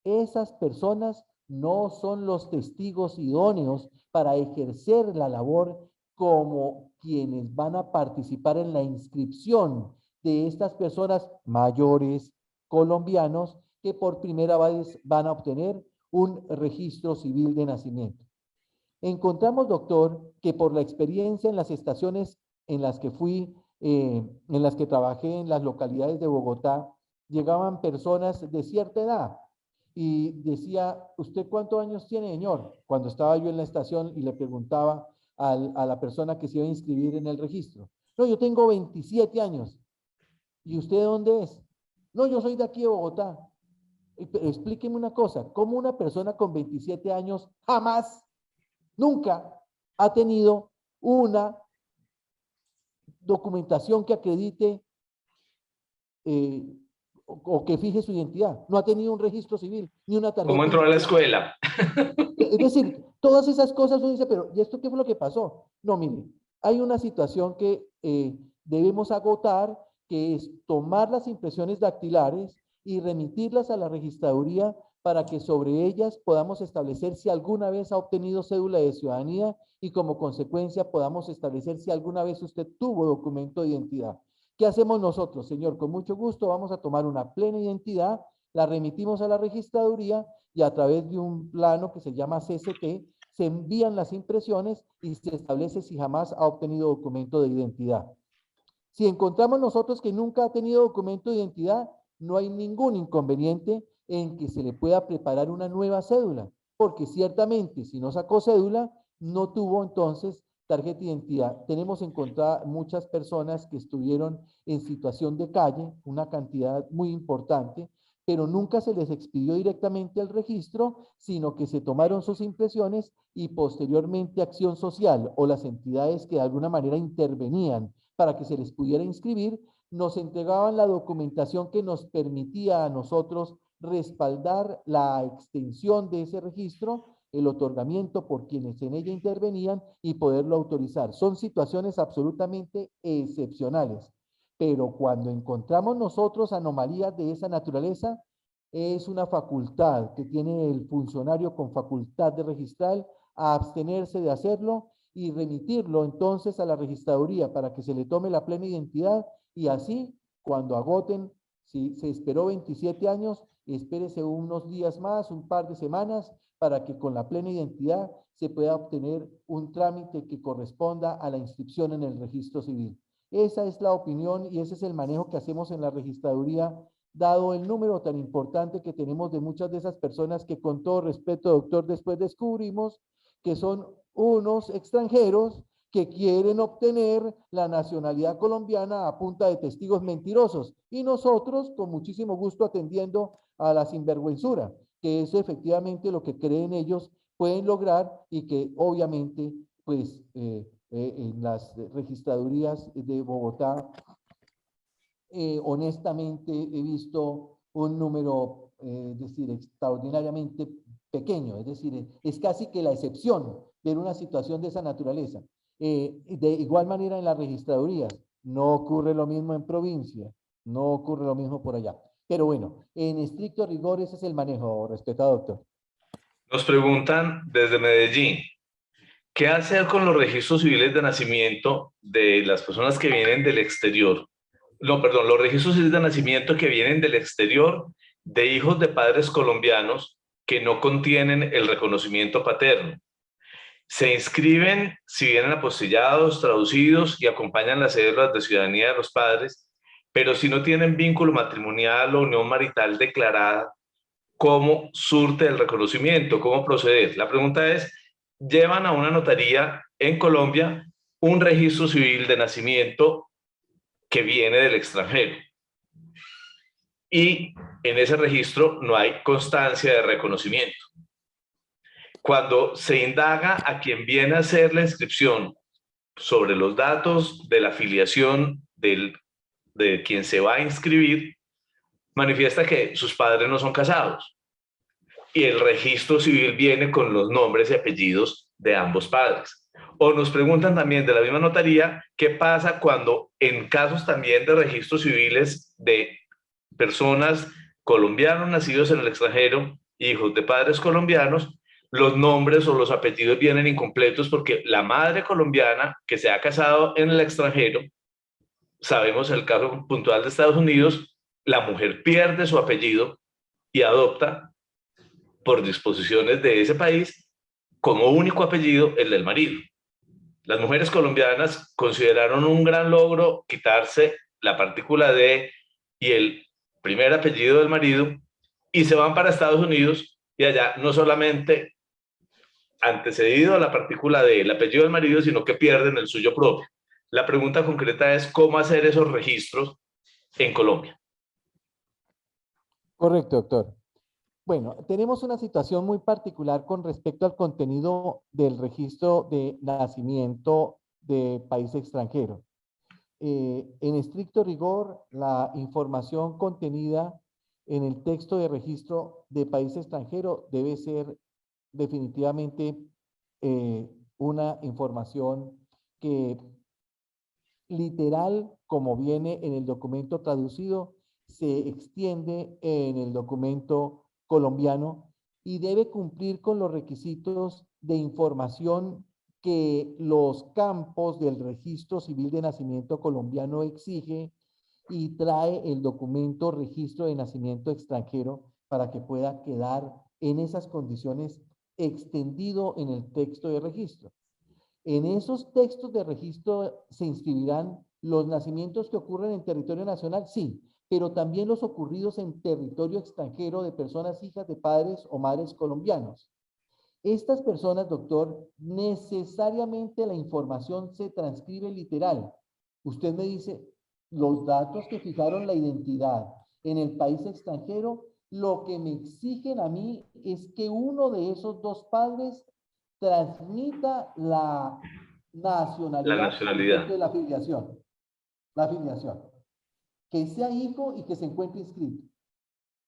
esas personas no son los testigos idóneos para ejercer la labor como quienes van a participar en la inscripción de estas personas mayores colombianos que por primera vez van a obtener un registro civil de nacimiento. Encontramos, doctor, que por la experiencia en las estaciones en las que fui, en las que trabajé en las localidades de Bogotá, llegaban personas de cierta edad y decía, ¿usted cuántos años tiene, señor? Cuando estaba yo en la estación y le preguntaba a la persona que se iba a inscribir en el registro. No, yo tengo 27 años. ¿Y usted de dónde es? No, yo soy de aquí de Bogotá. Pero explíqueme una cosa, ¿cómo una persona con 27 años jamás, nunca ha tenido una documentación que acredite o que fije su identidad? No ha tenido un registro civil, ni una tarjeta. ¿Cómo entró a la escuela? Es decir, todas esas cosas uno dice, pero ¿y esto qué fue lo que pasó? No, mire, hay una situación que debemos agotar, que es tomar las impresiones dactilares y remitirlas a la registraduría para que sobre ellas podamos establecer si alguna vez ha obtenido cédula de ciudadanía y como consecuencia podamos establecer si alguna vez usted tuvo documento de identidad. ¿Qué hacemos nosotros, señor? Con mucho gusto vamos a tomar una plena identidad, la remitimos a la registraduría y a través de un plano que se llama CCT, se envían las impresiones y se establece si jamás ha obtenido documento de identidad. Si encontramos nosotros que nunca ha tenido documento de identidad, no hay ningún inconveniente en que se le pueda preparar una nueva cédula, porque ciertamente si no sacó cédula, no tuvo entonces tarjeta de identidad. Tenemos encontrado muchas personas que estuvieron en situación de calle, una cantidad muy importante, pero nunca se les expidió directamente el registro, sino que se tomaron sus impresiones y posteriormente Acción Social o las entidades que de alguna manera intervenían para que se les pudiera inscribir, nos entregaban la documentación que nos permitía a nosotros respaldar la extensión de ese registro, el otorgamiento por quienes en ella intervenían y poderlo autorizar. Son situaciones absolutamente excepcionales, pero cuando encontramos nosotros anomalías de esa naturaleza, es una facultad que tiene el funcionario con facultad de registrar a abstenerse de hacerlo y remitirlo entonces a la registraduría para que se le tome la plena identidad y así cuando agoten, si se esperó 27 años, espérese unos días más, un par de semanas, para que con la plena identidad se pueda obtener un trámite que corresponda a la inscripción en el registro civil. Esa es la opinión y ese es el manejo que hacemos en la registraduría, dado el número tan importante que tenemos de muchas de esas personas que con todo respeto, doctor, después descubrimos que son unos extranjeros que quieren obtener la nacionalidad colombiana a punta de testigos mentirosos y nosotros con muchísimo gusto atendiendo a la sinvergüenzura, que es efectivamente lo que creen ellos pueden lograr y que obviamente pues en las registradurías de Bogotá honestamente he visto un número es decir, extraordinariamente pequeño, es decir, es casi que la excepción de una situación de esa naturaleza. De igual manera en las registradurías, no ocurre lo mismo en provincia, no ocurre lo mismo por allá. Pero bueno, en estricto rigor ese es el manejo, respetado doctor. Nos preguntan desde Medellín, ¿qué hacer con los registros civiles de nacimiento de las personas que vienen del exterior? No, perdón, los registros civiles de nacimiento que vienen del exterior de hijos de padres colombianos que no contienen el reconocimiento paterno. Se inscriben si vienen apostillados, traducidos y acompañan las cédulas de ciudadanía de los padres, pero si no tienen vínculo matrimonial o unión marital declarada, ¿cómo surte el reconocimiento? ¿Cómo proceder? La pregunta es, llevan a una notaría en Colombia un registro civil de nacimiento que viene del extranjero. Y en ese registro no hay constancia de reconocimiento. Cuando se indaga a quien viene a hacer la inscripción sobre los datos de la afiliación de quien se va a inscribir, manifiesta que sus padres no son casados. Y el registro civil viene con los nombres y apellidos de ambos padres. O nos preguntan también de la misma notaría, ¿qué pasa cuando en casos también de registros civiles de personas colombianos nacidos en el extranjero, hijos de padres colombianos, los nombres o los apellidos vienen incompletos porque la madre colombiana que se ha casado en el extranjero, sabemos el caso puntual de Estados Unidos, la mujer pierde su apellido y adopta por disposiciones de ese país como único apellido el del marido. Las mujeres colombianas consideraron un gran logro quitarse la partícula D y el primer apellido del marido y se van para Estados Unidos y allá no solamente antecedido a la partícula D, el apellido del marido, sino que pierden el suyo propio. La pregunta concreta es cómo hacer esos registros en Colombia. Correcto, doctor. Bueno, tenemos una situación muy particular con respecto al contenido del registro de nacimiento de país extranjero. En estricto rigor, la información contenida en el texto de registro de país extranjero debe ser definitivamente una información que literal, como viene en el documento traducido, se extiende en el documento colombiano y debe cumplir con los requisitos de información que los campos del registro civil de nacimiento colombiano exige y trae el documento registro de nacimiento extranjero para que pueda quedar en esas condiciones extendido en el texto de registro. En esos textos de registro se inscribirán los nacimientos que ocurren en territorio nacional, sí, pero también los ocurridos en territorio extranjero de personas hijas de padres o madres colombianos. Estas personas, doctor, necesariamente la información se transcribe literal. Usted me dice, los datos que fijaron la identidad en el país extranjero, lo que me exigen a mí es que uno de esos dos padres transmita la nacionalidad. La nacionalidad. De la afiliación. La afiliación. Que sea hijo y que se encuentre inscrito.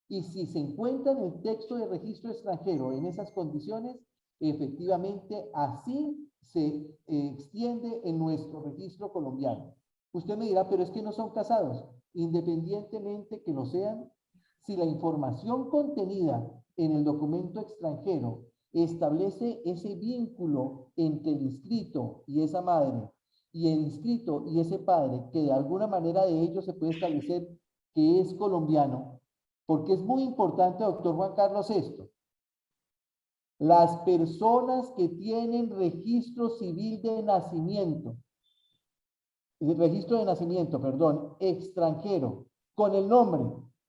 Y si se encuentra en el texto de registro extranjero en esas condiciones, efectivamente así se extiende en nuestro registro colombiano. Usted me dirá, pero es que no son casados. Independientemente que lo sean, si la información contenida en el documento extranjero establece ese vínculo entre el inscrito y esa madre, y el inscrito y ese padre, que de alguna manera de ellos se puede establecer que es colombiano, porque es muy importante, doctor Juan Carlos, esto. Las personas que tienen registro civil de nacimiento, extranjero, con el nombre,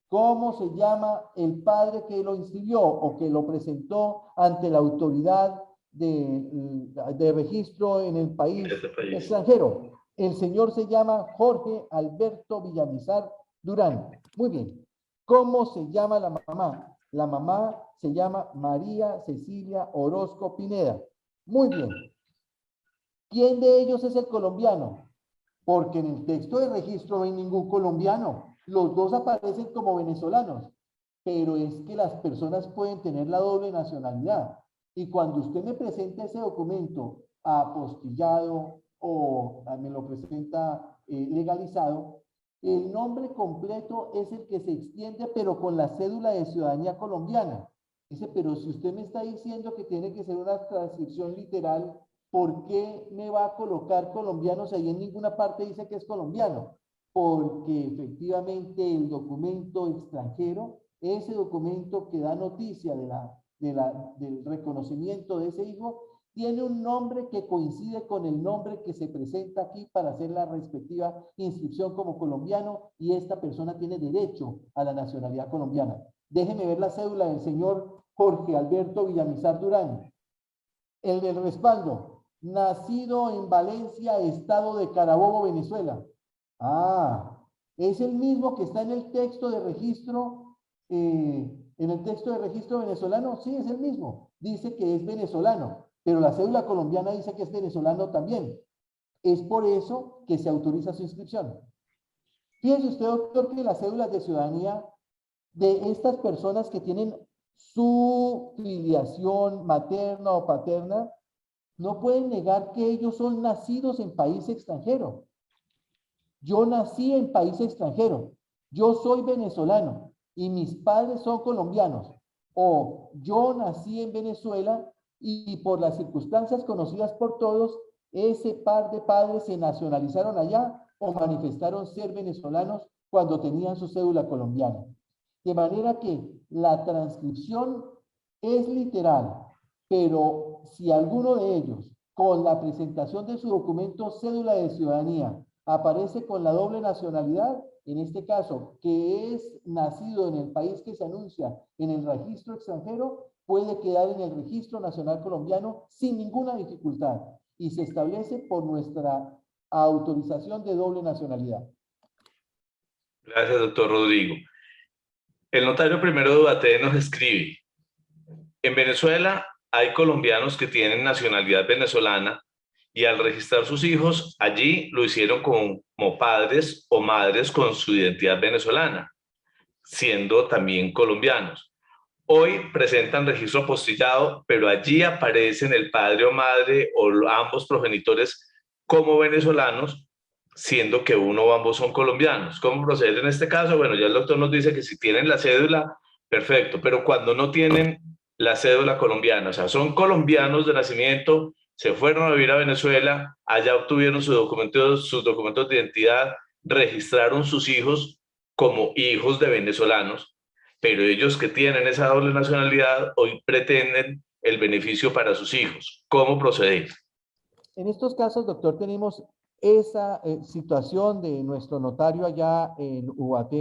cómo se llama el padre que lo inscribió o que lo presentó ante la autoridad de registro en el país extranjero. El señor se llama Jorge Alberto Villamizar Durán. Muy bien. ¿Cómo se llama la mamá? La mamá se llama María Cecilia Orozco Pineda. Muy bien. ¿Quién de ellos es el colombiano? Porque en el texto de registro no hay ningún colombiano. Los dos aparecen como venezolanos. Pero es que las personas pueden tener la doble nacionalidad. Y cuando usted me presenta ese documento apostillado o me lo presenta legalizado, el nombre completo es el que se extiende, pero con la cédula de ciudadanía colombiana. Dice, pero si usted me está diciendo que tiene que ser una transcripción literal, ¿por qué me va a colocar colombiano si ahí en ninguna parte dice que es colombiano? Porque efectivamente el documento extranjero, ese documento que da noticia del reconocimiento de ese hijo, tiene un nombre que coincide con el nombre que se presenta aquí para hacer la respectiva inscripción como colombiano, y esta persona tiene derecho a la nacionalidad colombiana. Déjeme ver la cédula del señor Jorge Alberto Villamizar Durán. El del respaldo, nacido en Valencia, estado de Carabobo, Venezuela. Ah, es el mismo que está en el texto de registro, venezolano. Sí, es el mismo. Dice que es venezolano, pero la cédula colombiana dice que es venezolano también. Es por eso que se autoriza su inscripción. Fíjese usted, doctor, que las cédulas de ciudadanía de estas personas que tienen su filiación materna o paterna, no pueden negar que ellos son nacidos en país extranjero. Yo nací en país extranjero. Yo soy venezolano y mis padres son colombianos. O yo nací en Venezuela y por las circunstancias conocidas por todos, ese par de padres se nacionalizaron allá o manifestaron ser venezolanos cuando tenían su cédula colombiana. De manera que la transcripción es literal, pero si alguno de ellos, con la presentación de su documento cédula de ciudadanía, aparece con la doble nacionalidad, en este caso, que es nacido en el país que se anuncia en el registro extranjero, puede quedar en el registro nacional colombiano sin ninguna dificultad y se establece por nuestra autorización de doble nacionalidad. Gracias, doctor Rodrigo. El notario primero de Ubaté nos escribe: en Venezuela hay colombianos que tienen nacionalidad venezolana y al registrar sus hijos allí lo hicieron como padres o madres con su identidad venezolana, siendo también colombianos. Hoy presentan registro apostillado, pero allí aparecen el padre o madre o ambos progenitores como venezolanos, siendo que uno o ambos son colombianos. ¿Cómo proceder en este caso? Bueno, ya el doctor nos dice que si tienen la cédula, perfecto, pero cuando no tienen la cédula colombiana, o sea, son colombianos de nacimiento, se fueron a vivir a Venezuela, allá obtuvieron sus documentos de identidad registraron sus hijos como hijos de venezolanos, pero ellos que tienen esa doble nacionalidad hoy pretenden el beneficio para sus hijos. ¿Cómo proceder? En estos casos, doctor, tenemos esa situación de nuestro notario allá en UAT,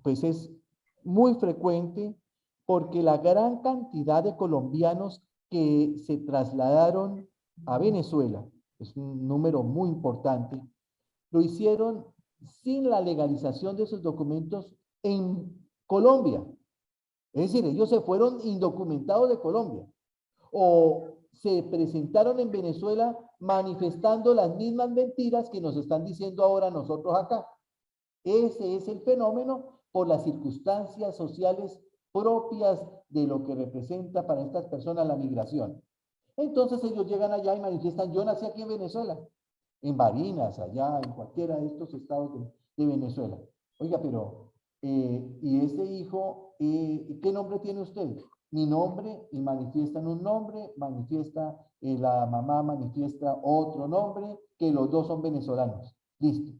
pues es muy frecuente porque la gran cantidad de colombianos que se trasladaron a Venezuela, es un número muy importante, lo hicieron sin la legalización de sus documentos en Colombia. Es decir, ellos se fueron indocumentados de Colombia o se presentaron en Venezuela manifestando las mismas mentiras que nos están diciendo ahora nosotros acá. Ese es el fenómeno por las circunstancias sociales propias de lo que representa para estas personas la migración. Entonces ellos llegan allá y manifiestan, yo nací aquí en Venezuela, en Barinas, allá, en cualquiera de estos estados de Venezuela. Oiga, pero, ¿y este hijo, qué nombre tiene usted? Mi nombre, y manifiestan un nombre, manifiesta, la mamá manifiesta otro nombre, que los dos son venezolanos. Listo.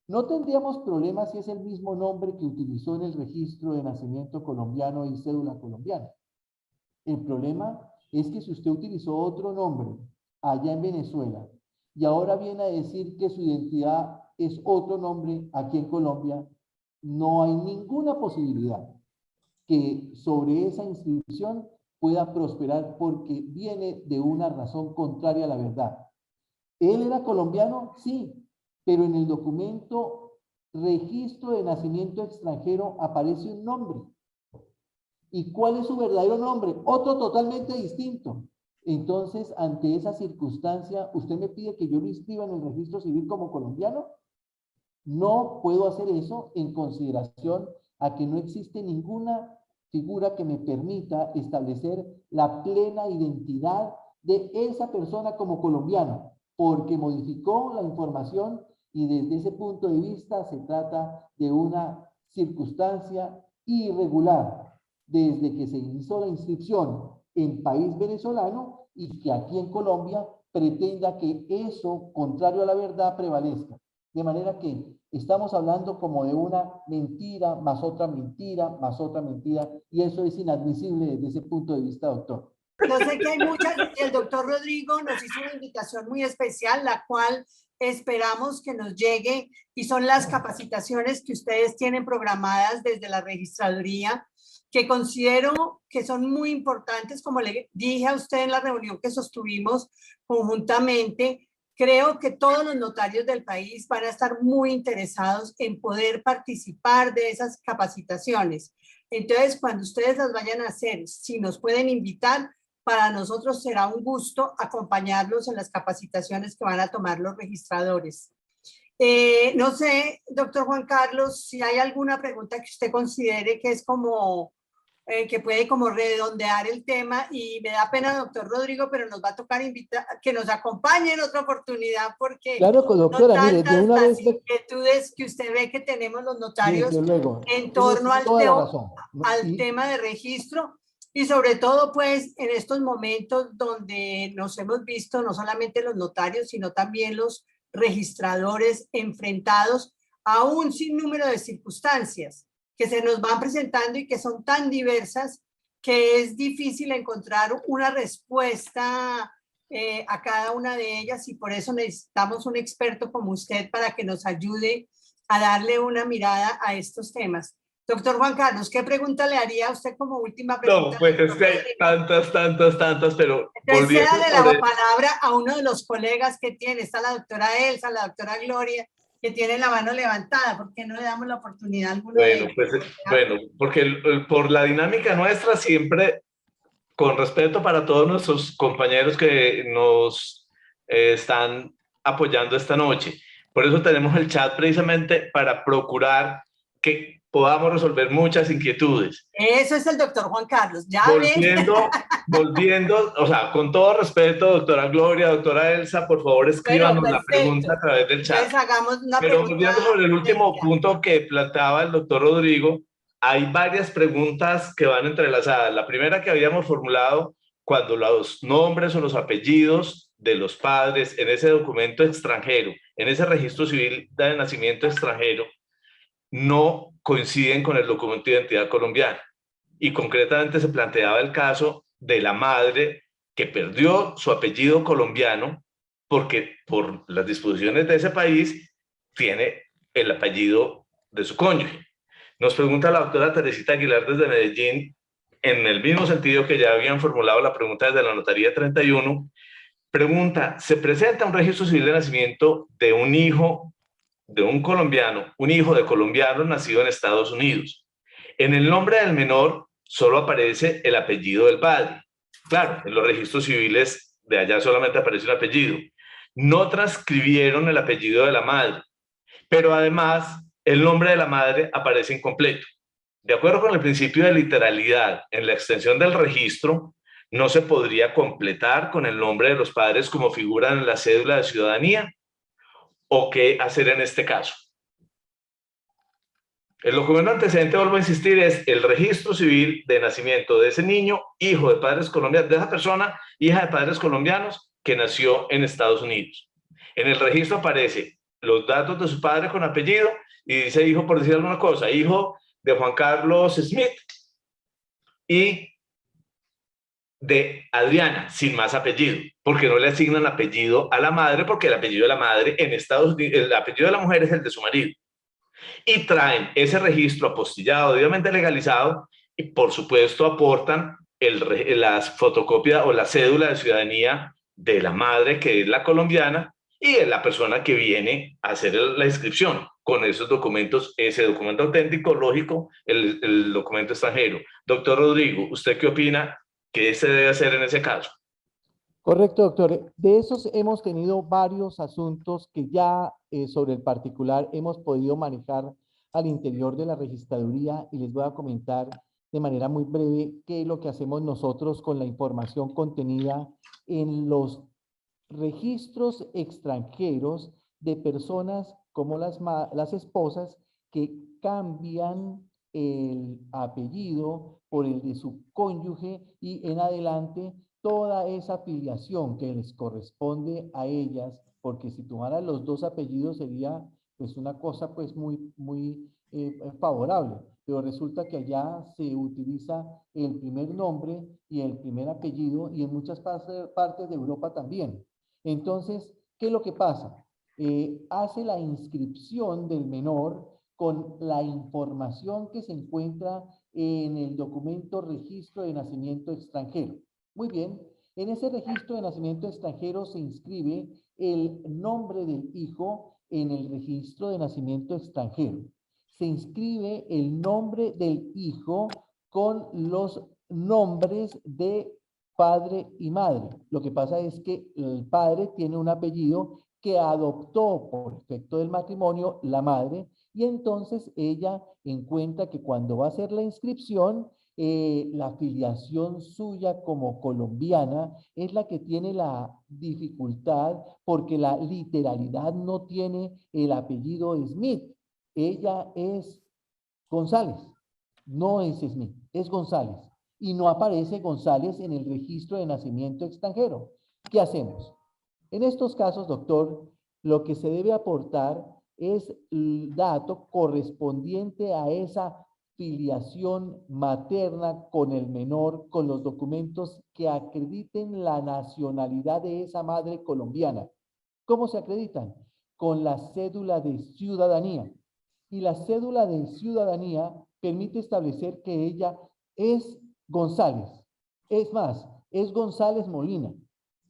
No tendríamos problemas si es el mismo nombre que utilizó en el registro de nacimiento colombiano y cédula colombiana. El problema es que si usted utilizó otro nombre allá en Venezuela y ahora viene a decir que su identidad es otro nombre aquí en Colombia, no hay ninguna posibilidad que sobre esa inscripción pueda prosperar porque viene de una razón contraria a la verdad. ¿Él era colombiano? Sí, pero en el documento registro de nacimiento extranjero aparece un nombre. ¿Y cuál es su verdadero nombre? Otro totalmente distinto. Entonces, ante esa circunstancia, ¿usted me pide que yo lo inscriba en el registro civil como colombiano? No puedo hacer eso en consideración a que no existe ninguna figura que me permita establecer la plena identidad de esa persona como colombiano, porque modificó la información y desde ese punto de vista se trata de una circunstancia irregular desde que se inició la inscripción en país venezolano y que aquí en Colombia pretenda que eso, contrario a la verdad, prevalezca. De manera que estamos hablando como de una mentira, más otra mentira, más otra mentira, y eso es inadmisible desde ese punto de vista, doctor. Yo sé que hay muchas, el doctor Rodrigo nos hizo una invitación muy especial, la cual esperamos que nos llegue, y son las capacitaciones que ustedes tienen programadas desde la registraduría, que considero que son muy importantes, como le dije a usted en la reunión que sostuvimos conjuntamente. Creo que todos los notarios del país van a estar muy interesados en poder participar de esas capacitaciones. Entonces, cuando ustedes las vayan a hacer, si nos pueden invitar, para nosotros será un gusto acompañarlos en las capacitaciones que van a tomar los registradores. No sé, doctor Juan Carlos, si hay alguna pregunta que usted considere que es como que puede como redondear el tema, y me da pena, doctor Rodrigo, pero nos va a tocar invitar que nos acompañe en otra oportunidad, porque claro, doctora, no mire, de una las vez inquietudes que usted ve que tenemos los notarios luego, en torno al, y tema de registro, y sobre todo pues en estos momentos donde nos hemos visto no solamente los notarios, sino también los registradores enfrentados a un sinnúmero de circunstancias que se nos van presentando y que son tan diversas que es difícil encontrar una respuesta a cada una de ellas, y por eso necesitamos un experto como usted para que nos ayude a darle una mirada a estos temas. Doctor Juan Carlos, ¿qué pregunta le haría a usted como última pregunta? No, pues es que hay tantas, pero entonces cédale la palabra a uno de los colegas que tiene. Está la doctora Elsa, la doctora Gloria, que tienen la mano levantada. ¿Por qué no le damos la oportunidad a alguno de ellos? Bueno, porque por la dinámica nuestra siempre, con respeto para todos nuestros compañeros que nos están apoyando esta noche, por eso tenemos el chat precisamente para procurar que podamos resolver muchas inquietudes. Eso es el doctor Juan Carlos. Ya volviendo, o sea, con todo respeto, doctora Gloria, doctora Elsa, por favor escríbanos la pregunta a través del chat. Entonces hagamos una Pero pregunta volviendo sobre el último punto que planteaba el doctor Rodrigo, hay varias preguntas que van entrelazadas. La primera que habíamos formulado, cuando los nombres o los apellidos de los padres en ese documento extranjero en ese registro civil de nacimiento extranjero no coinciden con el documento de identidad colombiano. Y concretamente se planteaba el caso de la madre que perdió su apellido colombiano porque por las disposiciones de ese país tiene el apellido de su cónyuge. Nos pregunta la doctora Teresita Aguilar desde Medellín, en el mismo sentido que ya habían formulado la pregunta desde la notaría 31, pregunta, ¿se presenta un registro civil de nacimiento de un hijo de un colombiano, un hijo de colombiano nacido en Estados Unidos? En el nombre del menor solo aparece el apellido del padre. Claro, en los registros civiles de allá solamente aparece un apellido. No transcribieron el apellido de la madre, pero además el nombre de la madre aparece incompleto. De acuerdo con el principio de literalidad, en la extensión del registro no se podría completar con el nombre de los padres como figuran en la cédula de ciudadanía. ¿O qué hacer en este caso? El documento antecedente, vuelvo a insistir, es el registro civil de nacimiento de ese niño, hijo de padres colombianos, de esa persona, hija de padres colombianos, que nació en Estados Unidos. En el registro aparece los datos de su padre con apellido y dice hijo, por decir alguna cosa, hijo de Juan Carlos Smith y de Adriana, sin más apellido, porque no le asignan apellido a la madre, porque el apellido de la madre en Estados Unidos, el apellido de la mujer es el de su marido. Y traen ese registro apostillado, debidamente legalizado, y por supuesto aportan las fotocopias o la cédula de ciudadanía de la madre, que es la colombiana, y de la persona que viene a hacer la inscripción con esos documentos, ese documento auténtico, lógico, el documento extranjero. Doctor Rodrigo, ¿usted qué opina? ¿Qué se debe hacer en ese caso? Correcto, doctor. De esos hemos tenido varios asuntos que ya sobre el particular hemos podido manejar al interior de la registraduría y les voy a comentar de manera muy breve qué es lo que hacemos nosotros con la información contenida en los registros extranjeros de personas como las esposas que cambian el apellido por el de su cónyuge y en adelante toda esa filiación que les corresponde a ellas, porque si tomaran los dos apellidos sería pues una cosa pues muy favorable, pero resulta que allá se utiliza el primer nombre y el primer apellido y en muchas partes de Europa también. Entonces, ¿qué es lo que pasa? Hace la inscripción del menor con la información que se encuentra en el documento registro de nacimiento extranjero. Muy bien, en ese registro de nacimiento extranjero se inscribe el nombre del hijo en el registro de nacimiento extranjero. Se inscribe el nombre del hijo con los nombres de padre y madre. Lo que pasa es que el padre tiene un apellido que adoptó por efecto del matrimonio la madre y entonces ella encuentra que cuando va a hacer la inscripción, la filiación suya como colombiana es la que tiene la dificultad porque la literalidad no tiene el apellido Smith. Ella es González, no es Smith, es González. Y no aparece González en el registro de nacimiento extranjero. ¿Qué hacemos? En estos casos, doctor, lo que se debe aportar es el dato correspondiente a esa filiación materna con el menor, con los documentos que acrediten la nacionalidad de esa madre colombiana. ¿Cómo se acreditan? Con la cédula de ciudadanía. Y la cédula de ciudadanía permite establecer que ella es González. Es más, es González Molina.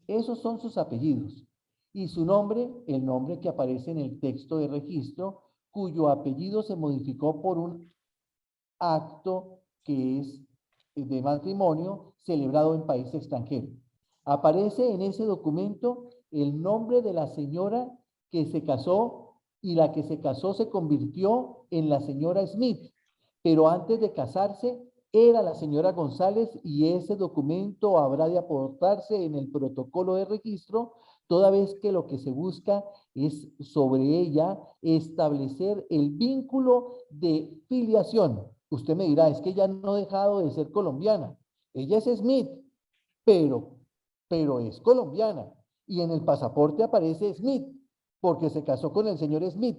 Esos son sus apellidos. Y su nombre, el nombre que aparece en el texto de registro, cuyo apellido se modificó por un acto que es de matrimonio celebrado en país extranjero. Aparece en ese documento el nombre de la señora que se casó y la que se casó se convirtió en la señora Smith, pero antes de casarse era la señora González y ese documento habrá de aportarse en el protocolo de registro, toda vez que lo que se busca es sobre ella establecer el vínculo de filiación. Usted me dirá, es que ella no ha dejado de ser colombiana. Ella es Smith, pero es colombiana. Y en el pasaporte aparece Smith, porque se casó con el señor Smith.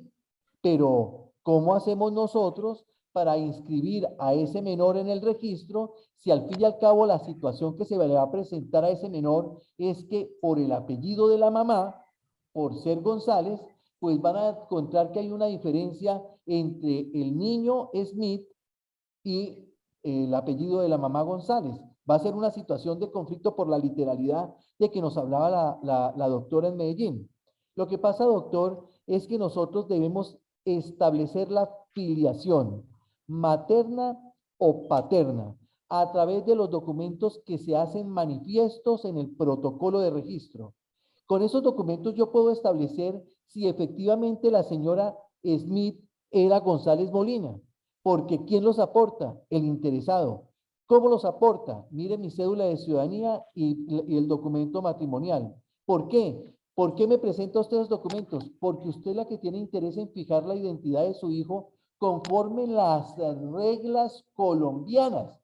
Pero, ¿cómo hacemos nosotros para inscribir a ese menor en el registro si al fin y al cabo la situación que se le va a presentar a ese menor es que por el apellido de la mamá, por ser González, pues van a encontrar que hay una diferencia entre el niño Smith y el apellido de la mamá González? Va a ser una situación de conflicto por la literalidad de que nos hablaba la doctora en Medellín. Lo que pasa, doctor, es que nosotros debemos establecer la filiación materna o paterna a través de los documentos que se hacen manifiestos en el protocolo de registro. Con esos documentos yo puedo establecer si efectivamente la señora Smith era González Molina, porque ¿quién los aporta? El interesado. ¿Cómo los aporta? Mire mi cédula de ciudadanía y el documento matrimonial. ¿Por qué? ¿Por qué me presenta usted los documentos? Porque usted es la que tiene interés en fijar la identidad de su hijo conforme las reglas colombianas,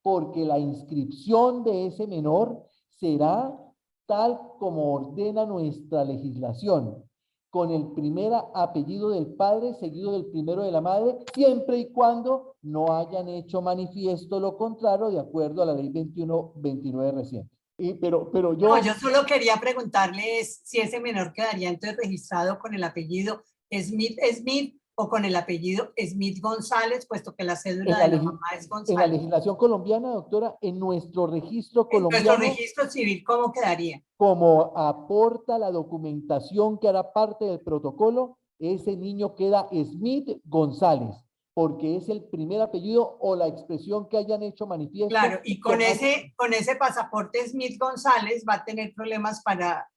porque la inscripción de ese menor será tal como ordena nuestra legislación, con el primer apellido del padre seguido del primero de la madre, siempre y cuando no hayan hecho manifiesto lo contrario, de acuerdo a la ley 2129 reciente. Pero yo... No, yo solo quería preguntarles si ese menor quedaría entonces registrado con el apellido Smith o con el apellido Smith González, puesto que la cédula de la mamá es González. En la legislación colombiana, doctora, en nuestro registro colombiano. En nuestro registro civil, ¿cómo quedaría? Como aporta la documentación que hará parte del protocolo, ese niño queda Smith González, porque es el primer apellido o la expresión que hayan hecho manifiesto. Claro, y con ese pasaporte Smith González va a tener problemas para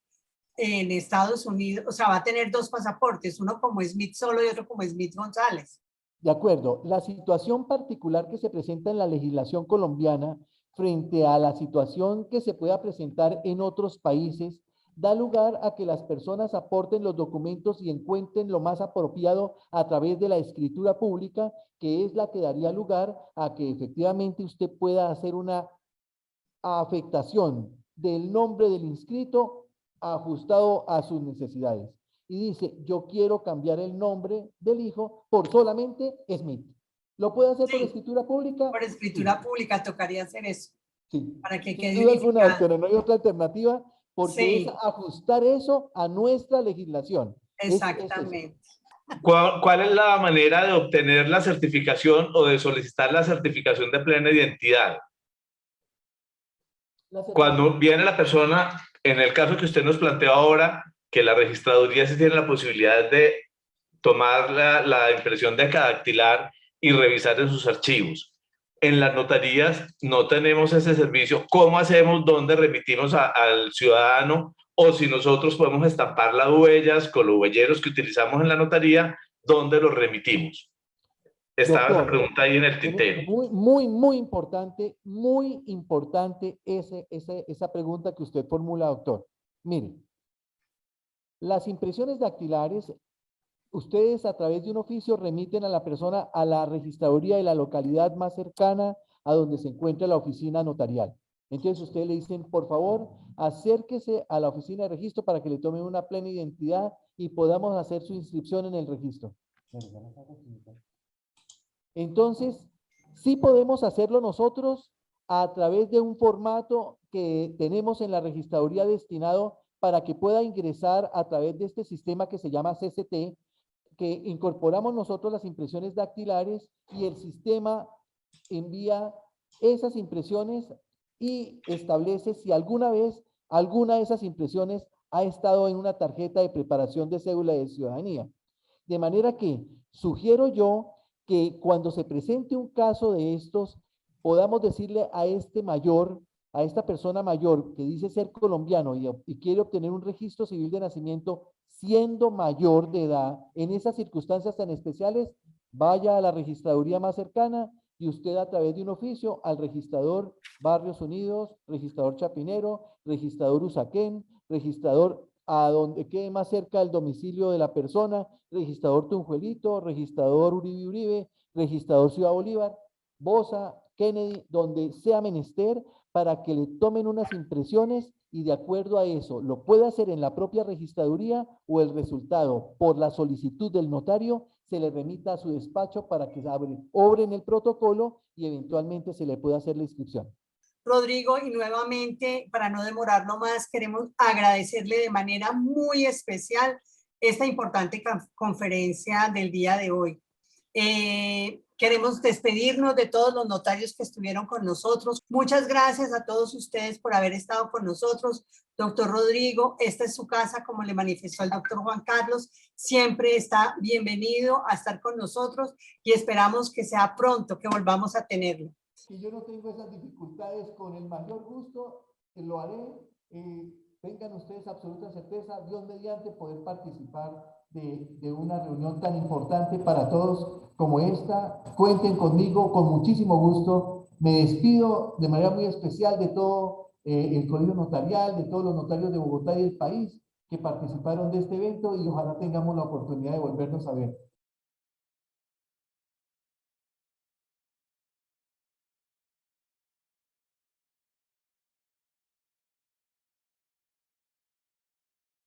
en Estados Unidos, o sea, va a tener dos pasaportes, uno como Smith solo y otro como Smith González. De acuerdo, la situación particular que se presenta en la legislación colombiana frente a la situación que se pueda presentar en otros países, da lugar a que las personas aporten los documentos y encuentren lo más apropiado a través de la escritura pública, que es la que daría lugar a que efectivamente usted pueda hacer una afectación del nombre del inscrito ajustado a sus necesidades. Y dice, yo quiero cambiar el nombre del hijo por solamente Smith. ¿Lo puede hacer por escritura pública? Por escritura pública tocaría hacer eso. Sí. Para que quede sin duda alguna, doctora, no hay otra alternativa porque es ajustar eso a nuestra legislación. Exactamente. ¿Cuál es la manera de obtener la certificación o de solicitar la certificación de plena identidad? Cuando viene la persona, en el caso que usted nos planteó ahora, que la registraduría sí tiene la posibilidad de tomar la impresión de dactilar y revisar en sus archivos. En las notarías no tenemos ese servicio. ¿Cómo hacemos? ¿Dónde remitimos al ciudadano? O si nosotros podemos estampar las huellas con los huelleros que utilizamos en la notaría, ¿dónde los remitimos? Estaba esa pregunta ahí en el tintero. Muy importante esa pregunta que usted formula, doctor. Mire, las impresiones dactilares, ustedes a través de un oficio remiten a la persona a la registraduría de la localidad más cercana a donde se encuentra la oficina notarial. Entonces ustedes le dicen, por favor, acérquese a la oficina de registro para que le tomen una plena identidad y podamos hacer su inscripción en el registro. Entonces, sí podemos hacerlo nosotros a través de un formato que tenemos en la registraduría destinado para que pueda ingresar a través de este sistema que se llama CCT, que incorporamos nosotros las impresiones dactilares y el sistema envía esas impresiones y establece si alguna vez alguna de esas impresiones ha estado en una tarjeta de preparación de cédula de ciudadanía. De manera que sugiero yo que cuando se presente un caso de estos, podamos decirle a este mayor, a esta persona mayor que dice ser colombiano y quiere obtener un registro civil de nacimiento siendo mayor de edad, en esas circunstancias tan especiales, vaya a la registraduría más cercana y usted a través de un oficio al registrador Barrios Unidos, registrador Chapinero, registrador Usaquén, registrador a donde quede más cerca del domicilio de la persona, registrador Tunjuelito, registrador Uribe Uribe, registrador Ciudad Bolívar, Bosa, Kennedy, donde sea menester, para que le tomen unas impresiones y de acuerdo a eso lo puede hacer en la propia registraduría o el resultado por la solicitud del notario se le remita a su despacho para que obren el protocolo y eventualmente se le pueda hacer la inscripción. Rodrigo, y nuevamente, para no demorarlo más, queremos agradecerle de manera muy especial esta importante conferencia del día de hoy. Queremos despedirnos de todos los notarios que estuvieron con nosotros. Muchas gracias a todos ustedes por haber estado con nosotros. Doctor Rodrigo, esta es su casa, como le manifestó el doctor Juan Carlos. Siempre está bienvenido a estar con nosotros y esperamos que sea pronto que volvamos a tenerlo. Si yo no tengo esas dificultades, con el mayor gusto lo haré. Tengan ustedes absoluta certeza, Dios mediante, poder participar de una reunión tan importante para todos como esta. Cuenten conmigo con muchísimo gusto. Me despido de manera muy especial de todo el Colegio Notarial, de todos los notarios de Bogotá y del país que participaron de este evento y ojalá tengamos la oportunidad de volvernos a ver.